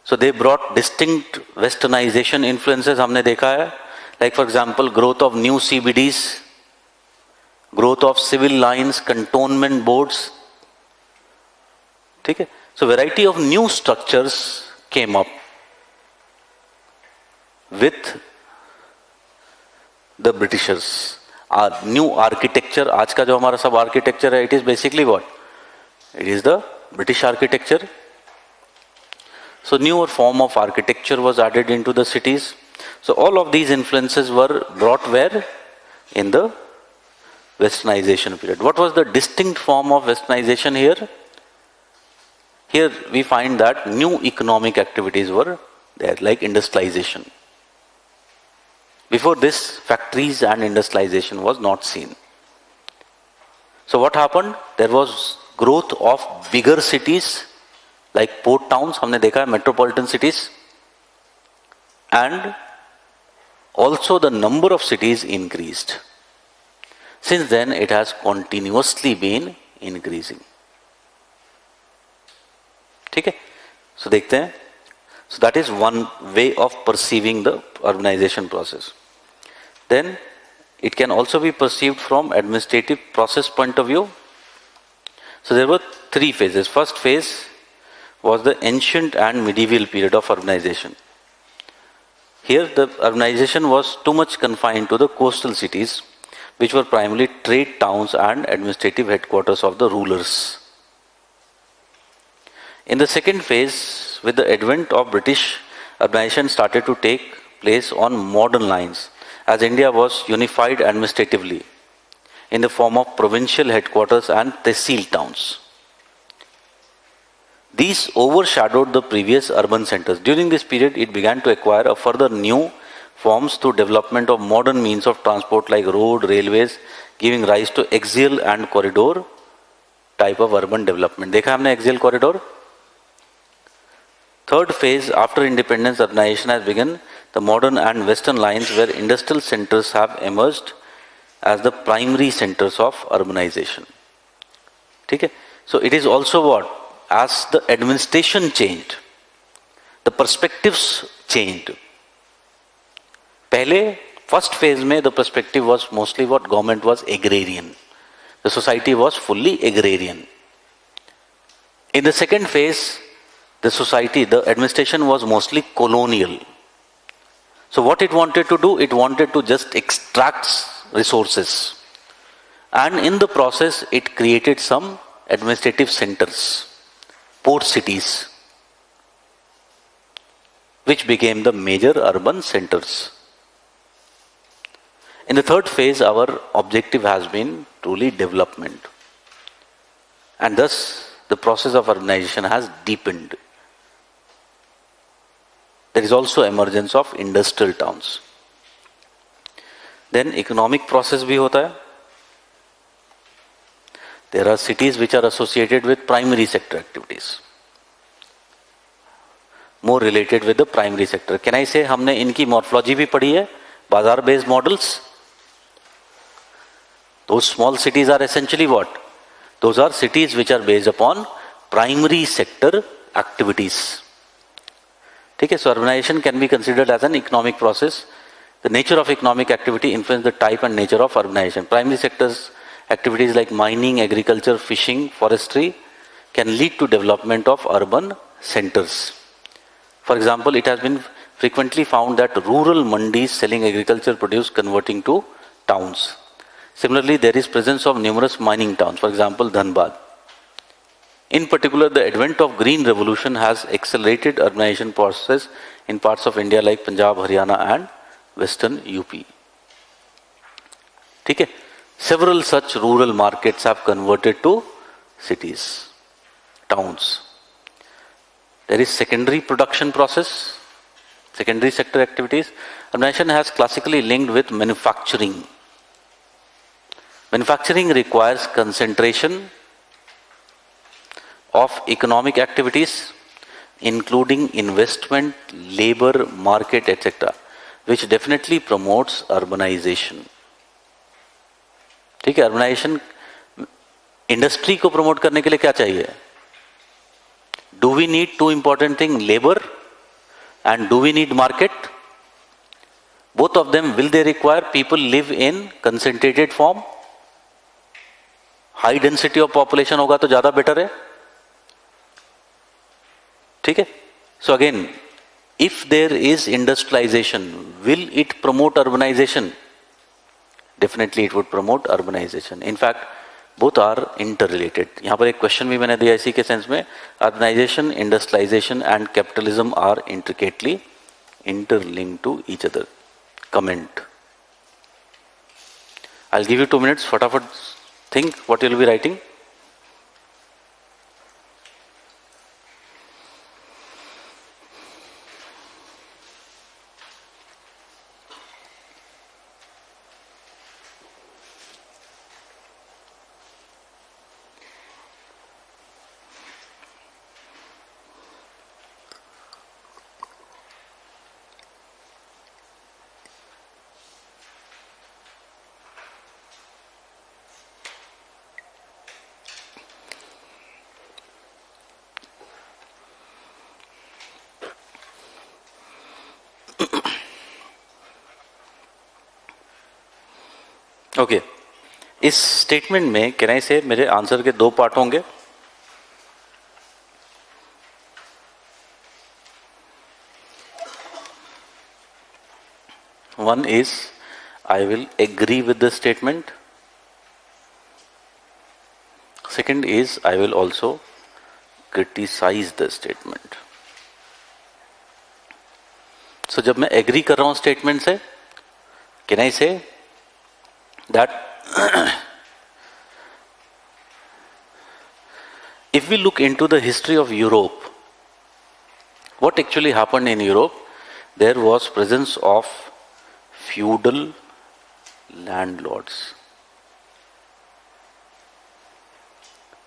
So they brought distinct westernization influences हमने देखा है, like for example growth of new CBDs, growth of civil lines, cantonment boards, ठीक है. So variety of new structures came up with the Britishers. New architecture, आज का जो हमारा सब architecture है, it is basically what? It is the British architecture. So newer form of architecture was added into the cities. So all of these influences were brought where? In the westernization period. What was the distinct form of westernization here? Here we find that new economic activities were there, like industrialization. Before this, factories and industrialization was not seen. So what happened? There was growth of bigger cities, like port towns, हमने देखा है, metropolitan cities, and also the number of cities increased. Since then, it has continuously been increasing. ठीक है? So देखते हैं. So that is one way of perceiving the urbanization process. Then it can also be perceived from administrative process point of view. So there were three phases. First phase was the ancient and medieval period of urbanization. Here the urbanization was too much confined to the coastal cities, which were primarily trade towns and administrative headquarters of the rulers. In the second phase, with the advent of British, urbanization started to take place on modern lines, as India was unified administratively in the form of provincial headquarters and tehsil towns. These overshadowed the previous urban centers. During this period, it began to acquire a further new forms through development of modern means of transport like road, railways, giving rise to axial and corridor type of urban development. देखा हमने axial corridor? Third phase, after independence, urbanization has begun. The modern and western lines where industrial centers have emerged as the primary centers of urbanization. ठीक है? So it is also what? As the administration changed, the perspectives changed. पहले first phase में the perspective was mostly what? Government was agrarian. The society was fully agrarian. In the second phase, the society, the administration was mostly colonial. So what it wanted to do? It wanted to just extract resources. And in the process, it created some administrative centers, port cities, which became the major urban centers. In the third phase, our objective has been truly development. And thus, the process of urbanization has deepened. There is also emergence of industrial towns. Then economic process भी होता है. There are cities which are associated with primary sector activities, more related with the primary sector. Can I say हमने इनकी morphology भी पढ़ी है, बाजार based models. Those small cities are essentially what? Those are cities which are based upon primary sector activities. ठीक है? So urbanization can be considered as an economic process. The nature of economic activity influences the type and nature of urbanization. Primary sectors activities like mining, agriculture, fishing, forestry can lead to development of urban centers. For example, it has been frequently found that rural mandis selling agriculture produce converting to towns. Similarly, there is presence of numerous mining towns, for example, Dhanbad. In particular, the advent of green revolution has accelerated urbanization process in parts of India like Punjab, Haryana and Western UP. ठीक है? Several such rural markets have converted to cities, towns. There is secondary production process, secondary sector activities. Urbanization has classically linked with manufacturing. Manufacturing requires concentration of economic activities, including investment, labor, market, etc., which definitely promotes urbanization. ठीक है? Urbanisation industry को promote करने के लिए क्या चाहिए? Do we need to important thing, labour And do we need market? Both of them, will they require people live in concentrated form? High density of population होगा तो ज़्यादा better है. ठीक है? So again, if there is industrialization, will it promote urbanization? Definitely it would promote urbanization. In fact, both are interrelated. यहाँ पर एक question भी मैंने दिया इसी के sense में, urbanization, industrialization and capitalism are intricately interlinked to each other. Comment. I'll give you 2 minutes. फटाफट think what you'll be writing. Okay इस स्टेटमेंट में कैन आई से मेरे आंसर के 2 पार्ट होंगे. One is I will agree with the statement. Second is I will also criticize the statement. So जब मैं agree कर रहा हूं statement से, can I say that if we look into the history of Europe, what actually happened in Europe, there was presence of feudal landlords.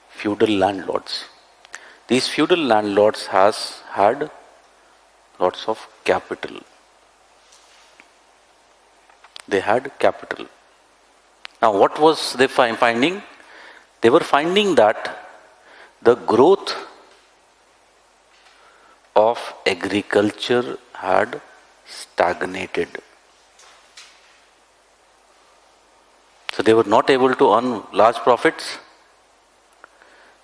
Feudal landlords. These feudal landlords had lots of capital. They had capital. Now what was they finding? They were finding that the growth of agriculture had stagnated. So they were not able to earn large profits.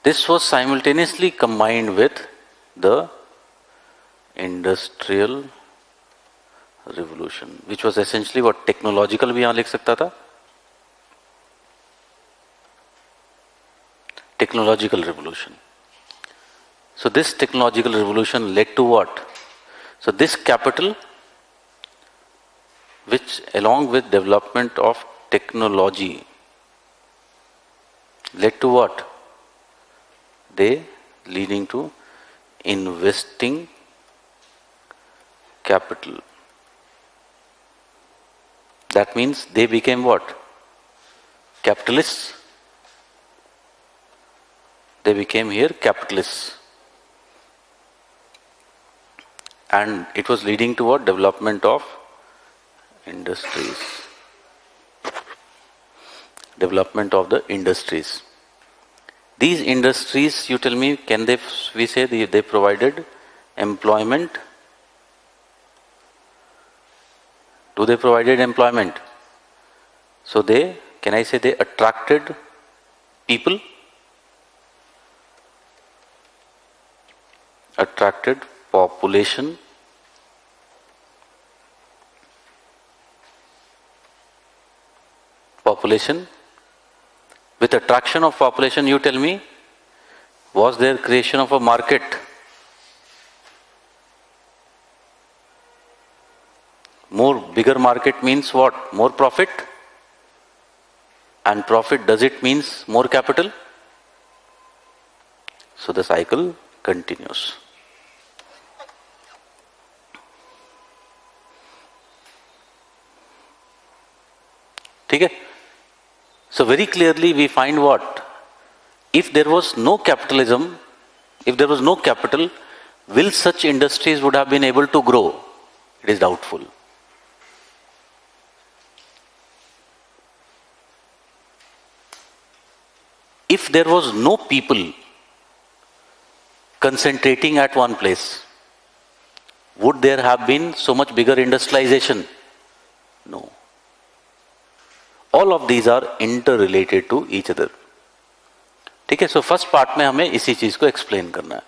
This was simultaneously combined with the industrial revolution, which was essentially what technological भी यहाँ लिख सकता था. Technological revolution. So this technological revolution led to what? So this capital, which along with development of technology, led to what? They leading to investing capital. That means they became what? Capitalists. They became here capitalists. And it was leading to what? Development of industries. Development of the industries. These industries, you tell me, can they, we say they provided employment? Do they provided employment? So they, can I say they attracted people? Attracted population. Population. With attraction of population, you tell me, was there creation of a market? More bigger market means what? More profit. And profit, does it means more capital? So the cycle continues. ठीक है? So very clearly we find what? If there was no capitalism, if there was no capital, will such industries would have been able to grow? It is doubtful. If there was no people concentrating at one place, Would there have been so much bigger industrialization? No. All of these are interrelated to each other. ठीक है, so first part में हमें इसी चीज को explain करना है.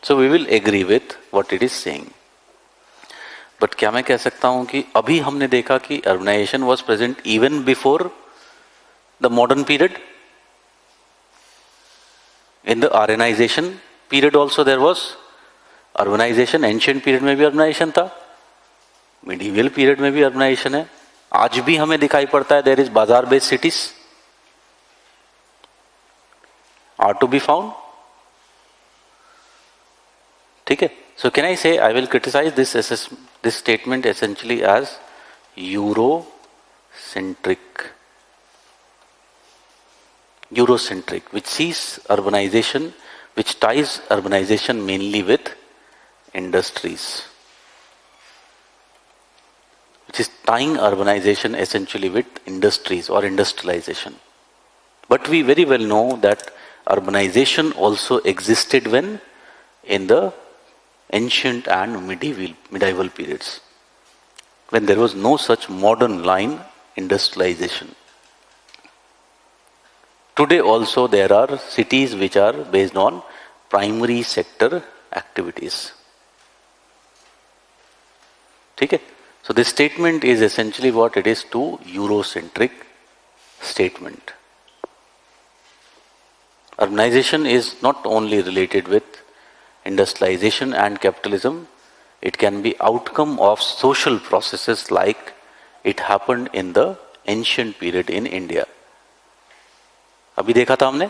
So we will agree with what it is saying. But क्या मैं कह सकता हूं कि अभी हमने देखा कि urbanisation was present even before the modern period? In the Aryanisation period also there was urbanisation. Ancient period में भी अर्बनाइजेशन था, मिडीवियल पीरियड में भी अर्बनाइजेशन है. आज भी हमें दिखाई पड़ता है. There is bazaar based cities are to be found. ठीक है, so can I say I will criticise this statement essentially as Eurocentric, which sees urbanization, which ties urbanization mainly with industries, which is tying urbanization essentially with industries or industrialization. But we very well know that urbanization also existed when in the ancient and medieval periods, when there was no such modern line industrialization. Today also there are cities which are based on primary sector activities. ठीक है, so this statement is essentially what it is, to Eurocentric statement. Urbanization is not only related with industrialization and capitalism, it can be outcome of social processes like it happened in the ancient period in India. अभी देखा था हमने.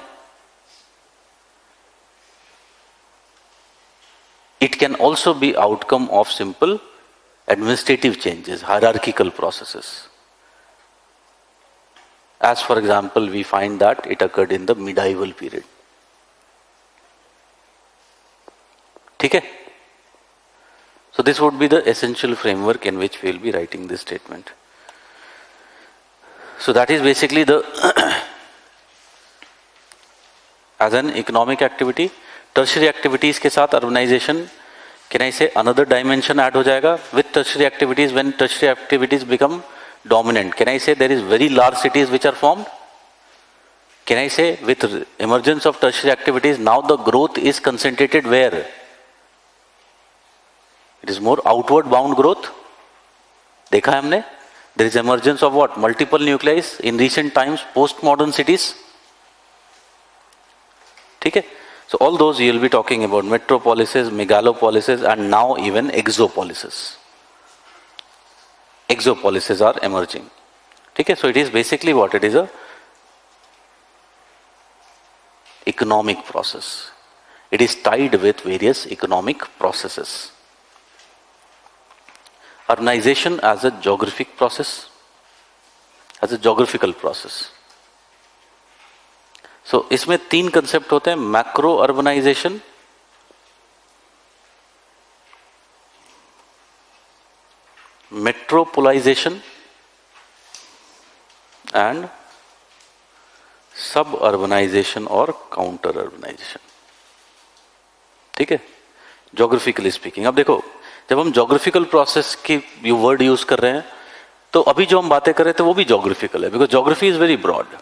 It can also be outcome of simple administrative changes, hierarchical processes. As for example, we find that it occurred in the medieval period. ठीक है? So this would be the essential framework in which we will be writing this statement. So that is basically the as an economic activity, tertiary activities के साथ urbanization, can I say another dimension add हो जाएगा with tertiary activities. When tertiary activities become dominant, can I say there is very large cities which are formed? Can I say with emergence of tertiary activities, now the growth is concentrated where? It is more outward bound growth. देखा है हमने. There is emergence of what? Multiple nuclei in recent times, post-modern cities. ठीक है, so all those you will be talking about metropolises, megalopolises, and now even exopolises. Exopolises are emerging. ठीक है, so it is basically what it is, a economic process. It is tied with various economic processes. Urbanization as a geographic process, as a geographical process. सो इसमें तीन concept होते हैं: macro urbanisation, मेट्रोपोलाइजेशन and सब urbanisation और counter urbanisation. ठीक है, geographically speaking. अब देखो, जब हम ज्योग्राफिकल प्रोसेस की वर्ड यूज कर रहे हैं तो अभी जो हम बातें कर रहे थे वो भी ज्योग्राफिकल है, because geography is very broad.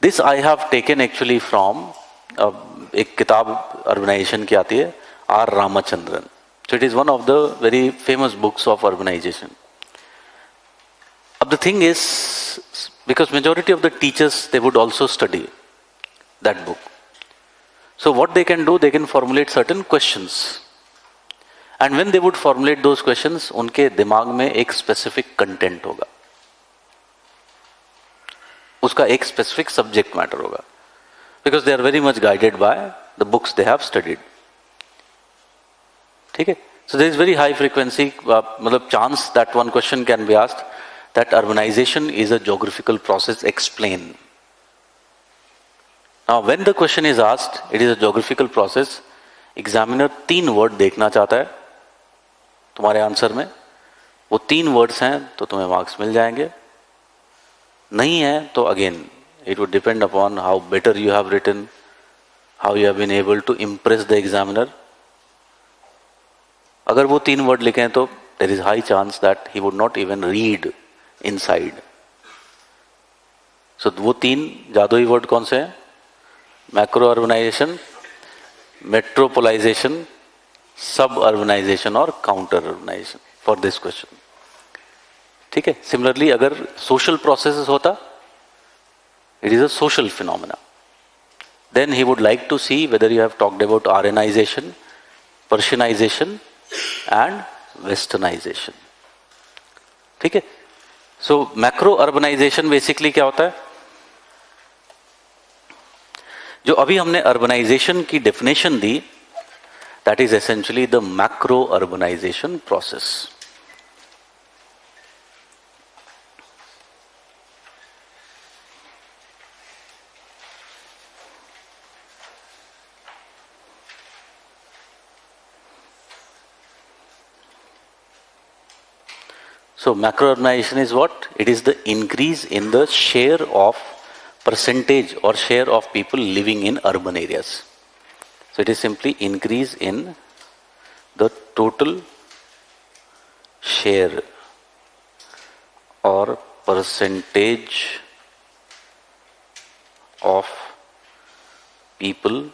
This I have taken actually from एक किताब अर्बनाइजेशन की आती है, R Ramachandran. So it is one of the very famous books of urbanisation. अब the thing is, because majority of the teachers they would also study that book. So what they can do, they can formulate certain questions, and when they would formulate those questions, उनके दिमाग में एक specific content होगा, उसका एक specific subject matter होगा, because they are very much guided by the books they have studied. ठीक है, so there is very high frequency, मतलब chance that one question can be asked that urbanisation is a geographical process, explain. Now when the question is asked it is a geographical process, examiner तीन word देखना चाहता है तुम्हारे answer में. वो तीन words हैं तो तुम्हें मार्क्स मिल जाएंगे, नहीं है तो again it would depend upon how better you have written, how you have been able to impress the examiner. अगर वो 3 वर्ड लिखे हैं तो there is high chance that he would not even read inside. So वो 3 जादुई word कौन से हैं? मैक्रो अर्बनाइजेशन, मेट्रोपोलाइजेशन, सब अर्बनाइजेशन और counter urbanisation for this question. ठीक है. सिमिलरली अगर सोशल प्रोसेस होता, it is a social phenomena, then he would like to see whether you have talked about Aryanization, Persianization and Westernization. ठीक है. So macro urbanization basically क्या होता है? जो अभी हमने urbanization की definition the, that is essentially the macro urbanization process. So macro urbanization is what? It is the increase in the share of percentage or share of people living in urban areas. So it is simply increase in the total share or percentage of people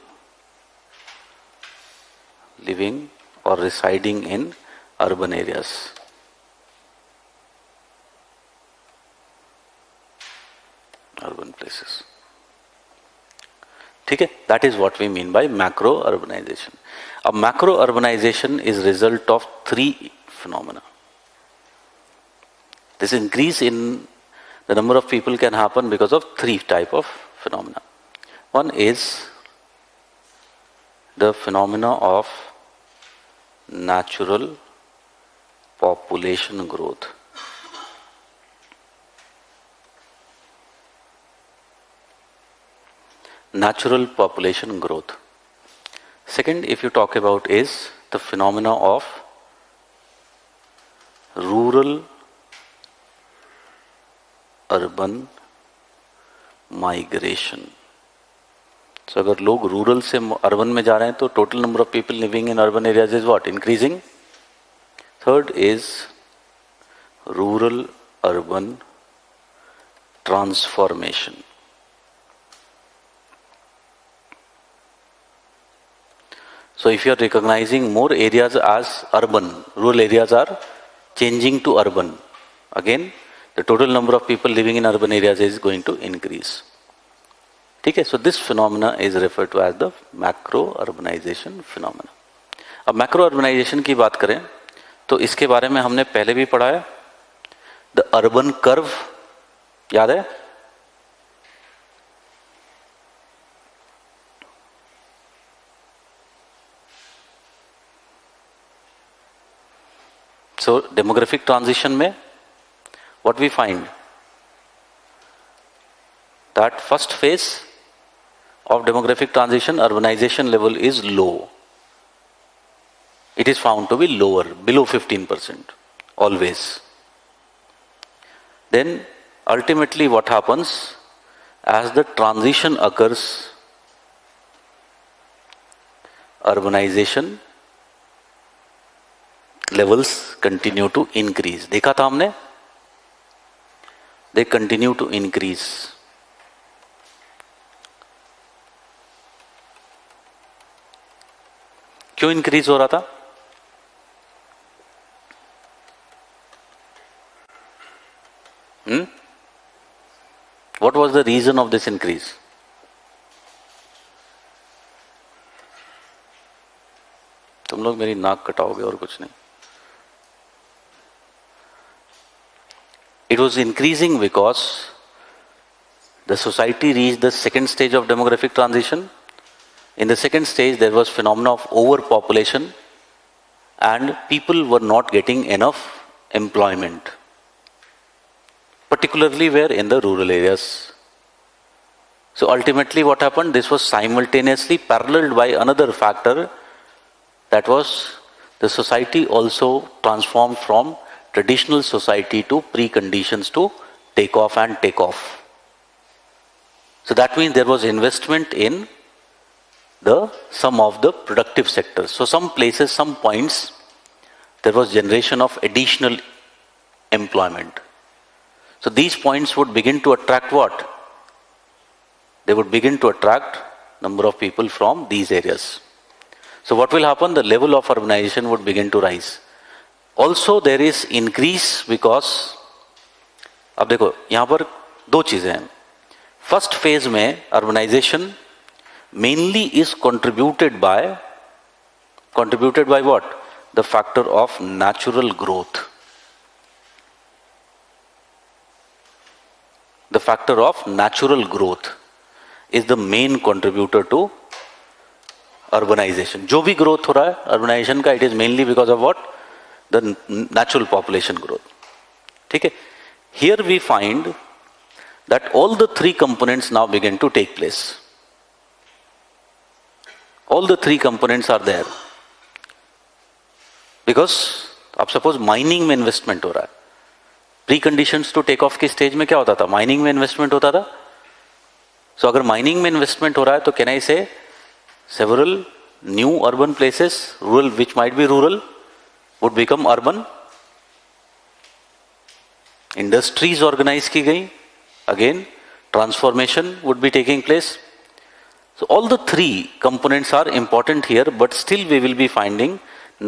living or residing in urban areas. Urban places. ठीक है. That is what we mean by macro urbanization. A macro urbanization is result of 3 phenomena. This increase in the number of people can happen because of 3 type of phenomena. One is the phenomena of natural population growth. Natural population growth. Second, if you talk about, is the phenomena of rural urban migration. So अगर लोग rural से urban में जा रहे हैं तो total number of people living in urban areas is what? Increasing. Third is rural urban transformation. So if you are recognizing more areas as urban, rural areas are changing to urban, again the total number of people living in urban areas is going to increase. ठीक है. So this phenomena is referred to as the macro urbanization phenomena. अब macro urbanization की बात करें तो इसके बारे में हमने पहले भी पढ़ा है. The urban curve याद है? So demographic transition में what we find, that first phase of demographic transition, urbanization level is low. It is found to be lower, below 15%, always. Then ultimately what happens, as the transition occurs, urbanization levels continue to increase. देखा था हमने? They continue to increase. क्यों increase हो रहा था? What was the reason of this increase? तुम लोग मेरी नाक कटाओगे और कुछ नहीं. It was increasing because the society reached the second stage of demographic transition. In the second stage, there was phenomena of overpopulation and people were not getting enough employment, particularly where in the rural areas. So ultimately what happened, this was simultaneously paralleled by another factor, that was the society also transformed from traditional society to preconditions to take off and take off. So that means there was investment in some of the productive sectors. So some places, some points, there was generation of additional employment. So these points would begin to attract what? They would begin to attract number of people from these areas. So what will happen? The level of urbanization would begin to rise. Also there is increase because, अब देखो यहाँ पर दो चीजें हैं. First phase में urbanization mainly is contributed by what? The factor of natural growth. The factor of natural growth is the main contributor to urbanization. जो भी growth हो रहा है urbanization का, it is mainly because of what? The natural population growth. ठीक है? Here we find that all the three components now begin to take place. All the three components are there. Because अब suppose mining में investment हो रहा है, preconditions to take off की stage में क्या होता था? माइनिंग में इन्वेस्टमेंट होता था. सो अगर माइनिंग में इन्वेस्टमेंट हो रहा है तो can I say several new urban places, rural which might be rural, would become urban. Industries organise की गई, again transformation would be taking place. So all the three components are important here, but still we will be finding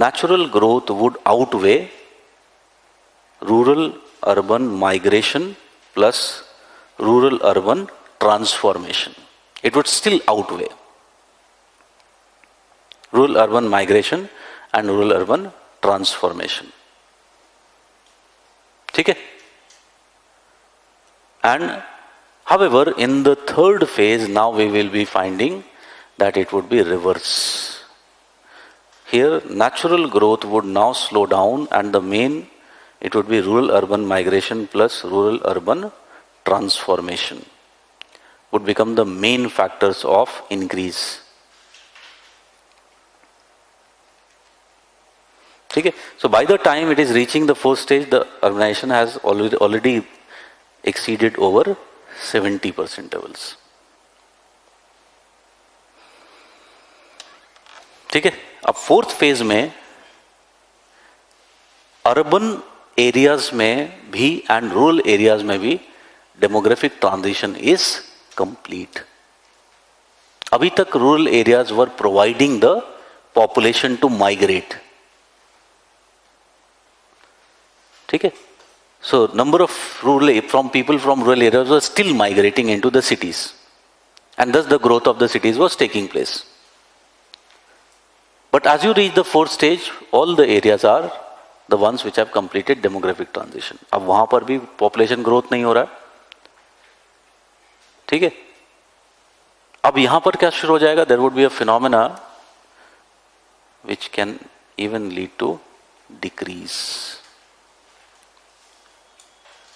natural growth would outweigh rural urban migration plus rural urban transformation. It would still outweigh rural urban migration and rural urban transformation. ठीक है? And however, in the third phase, now we will be finding that it would be reverse. Here, natural growth would now slow down, and the main, it would be rural-urban migration plus rural-urban transformation would become the main factors of increase. Okay? So by the time it is reaching the fourth stage, the urbanization has already exceeded over 70% levels. ठीक है? अब fourth phase में urban areas में भी and rural areas में भी demographic transition is complete. अभी तक rural areas were providing the population to migrate. ठीक है? So number of people from rural areas were still migrating into the cities, and thus the growth of the cities was taking place. But as you reach the fourth stage, all the areas are the ones which have completed demographic transition. अब वहां पर भी population growth नहीं हो रहा है. ठीक है? अब यहां पर क्या शुरू हो जाएगा? There would be a phenomena which can even lead to decrease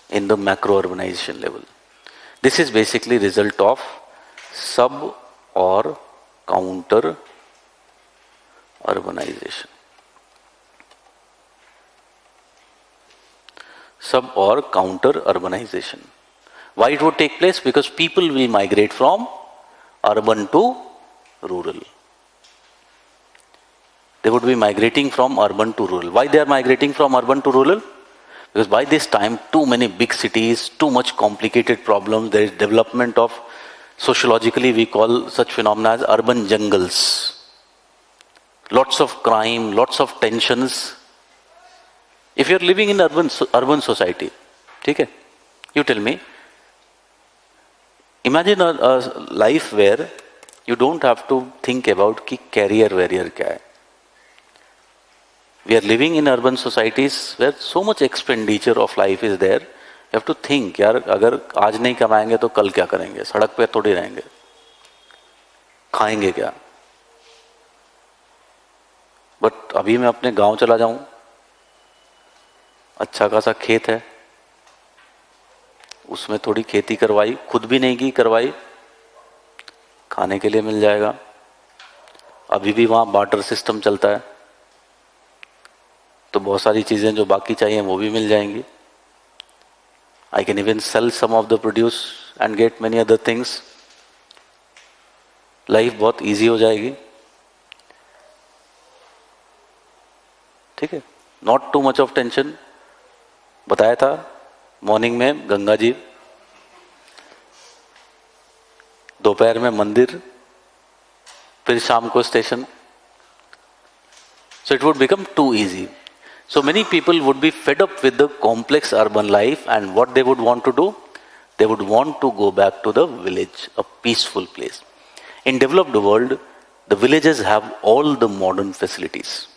in the macro urbanization level. This is basically result of sub or counter urbanization. Sub or counter urbanization. Why it would take place? Because people will migrate from urban to rural. They would be migrating from urban to rural. Why they are migrating from urban to rural? Because by this time, too many big cities, too much complicated problems, there is development of, sociologically we call such phenomena as urban jungles. Lots of crime, lots of tensions. If you are living in urban society, ठीक है? You tell me, imagine a life where you don't have to think about कि career क्या है. We are living in urban societies where so much expenditure of life is there. You have to think, यार अगर आज नहीं कमाएंगे तो कल क्या करेंगे? सड़क पे थोड़ी रहेंगे, खाएंगे क्या? बट अभी मैं अपने गांव चला जाऊं, अच्छा खासा खेत है, उसमें थोड़ी खेती करवाई, खुद भी नहीं की करवाई, खाने के लिए मिल जाएगा. अभी भी वहां बार्टर सिस्टम चलता है, तो बहुत सारी चीजें जो बाकी चाहिए वो भी मिल जाएंगी. I can even sell some of the produce and get many other things. Life बहुत इजी हो जाएगी. ठीक है? Not too much of tension, बताया था मॉर्निंग में गंगा जी, दोपहर में मंदिर, फिर शाम को station. So it would become too easy. So many people would be fed up with the complex urban life, and what they would want to do, they would want to go back to the village, a peaceful place. In developed world, the villages have all the modern facilities.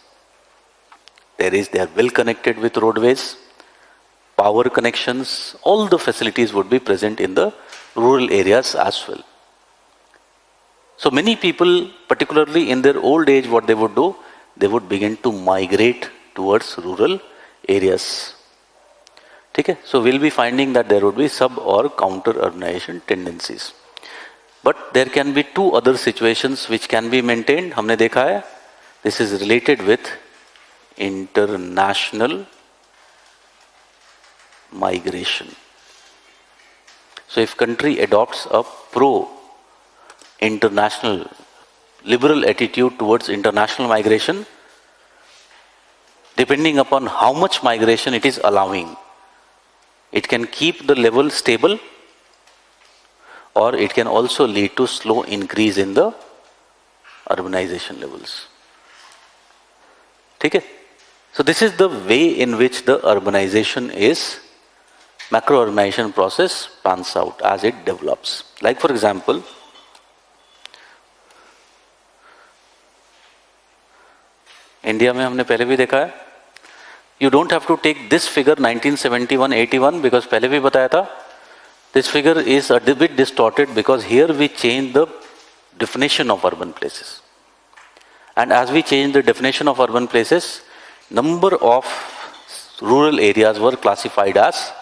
They are well connected with roadways, power connections, all the facilities would be present in the rural areas as well. So many people, particularly in their old age, what they would do, they would begin to migrate towards rural areas. Okay? So we'll be finding that there would be sub or counter urbanization tendencies. But there can be two other situations which can be maintained. हमने देखा है, this is related with international migration. So if country adopts a pro-international liberal attitude towards international migration, depending upon how much migration it is allowing, it can keep the level stable, or it can also lead to slow increase in the urbanization levels. Okay? So this is the way in which the urbanization is, macro-urbanization process pans out as it develops. Like for example, India में हमने पहले भी देखा है, you don't have to take this figure 1971-81 because पहले भी बताया था, this figure is a bit distorted because here we change the definition of urban places. And as we change the definition of urban places, number of rural areas were classified as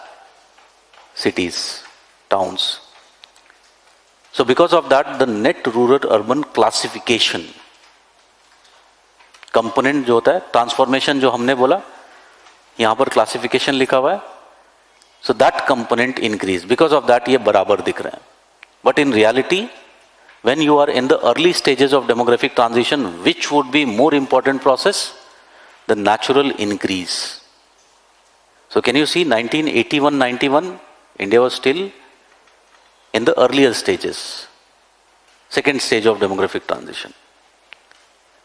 cities, towns. So because of that, the net rural urban classification component जो होता है, transformation जो हमने बोला, यहां पर classification लिखा हुआ है, so that component increase. Because of that ये बराबर दिख रहे हैं. But in reality when you are in the early stages of demographic transition, which would be more important process? The natural increase. So can you see 1981-91 India was still in the earlier stages, second stage of demographic transition.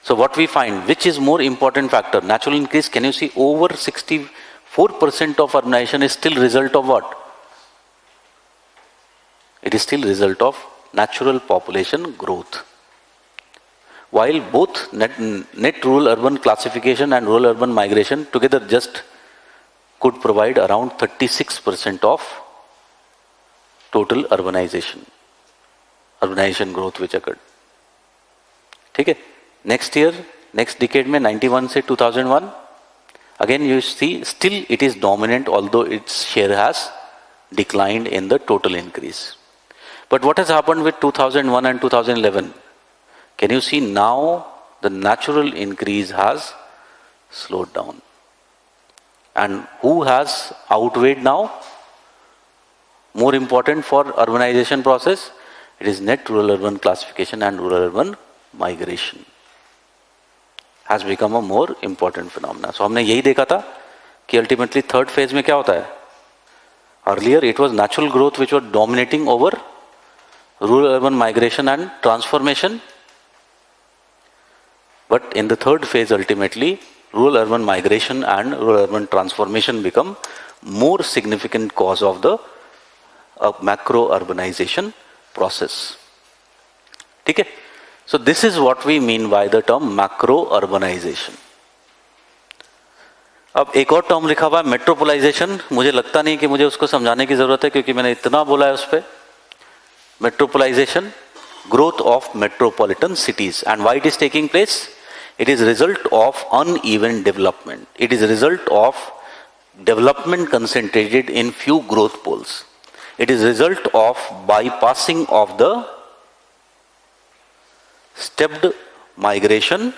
So what we find, which is more important factor? Natural increase. Can you see over 64% of urbanization is still result of what? It is still result of natural population growth. While both net rural urban classification and rural urban migration together just could provide around 36% of total urbanization growth which occurred. ठीक है? Next year, next decade में 91 से 2001, again you see still it is dominant, although its share has declined in the total increase. But what has happened with 2001 and 2011? Can you see now the natural increase has slowed down? And who has outweighed now? More important for urbanization process, it is net rural urban classification and rural urban migration has become a more important phenomena. So हमने यही देखा था कि ultimately third phase में क्या होता है? Earlier it was natural growth which was dominating over rural urban migration and transformation. But in the third phase ultimately rural urban migration and rural urban transformation become more significant cause of the macro urbanization process. Okay? So this is what we mean by the term macro urbanization. अब एक और term लिखा हुआ है मेट्रोपोलाइजेशन. मुझे लगता नहीं कि मुझे उसको समझाने की जरूरत है क्योंकि मैंने इतना बोला है उस पर. मेट्रोपोलाइजेशन, growth of metropolitan cities, and why it is taking place? It is result of uneven development. It is a result of development concentrated in few growth poles. It is result of bypassing of the stepped migration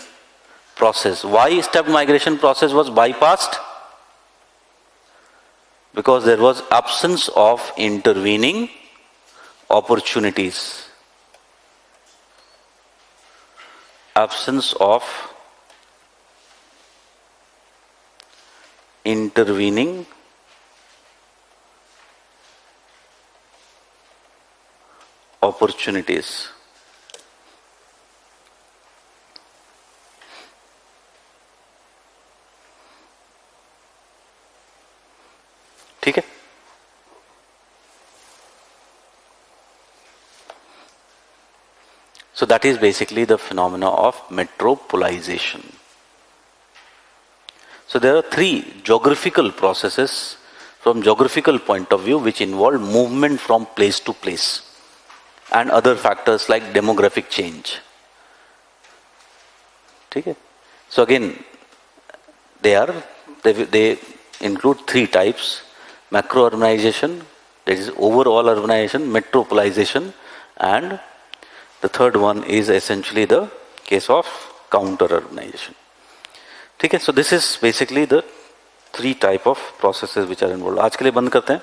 process. Why stepped migration process was bypassed? Because there was absence of intervening opportunities. Absence of intervening opportunities. ठीक है. So that is basically the phenomena of metropolization. So there are three geographical processes from geographical point of view which involve movement from place to place and other factors like demographic change. Okay? So again, they include three types: macro urbanization, that is overall urbanization, metropolization, and the third one is essentially the case of counter urbanization. ठीक है, so this is basically the three type of processes which are involved. आज के लिए बंद करते हैं.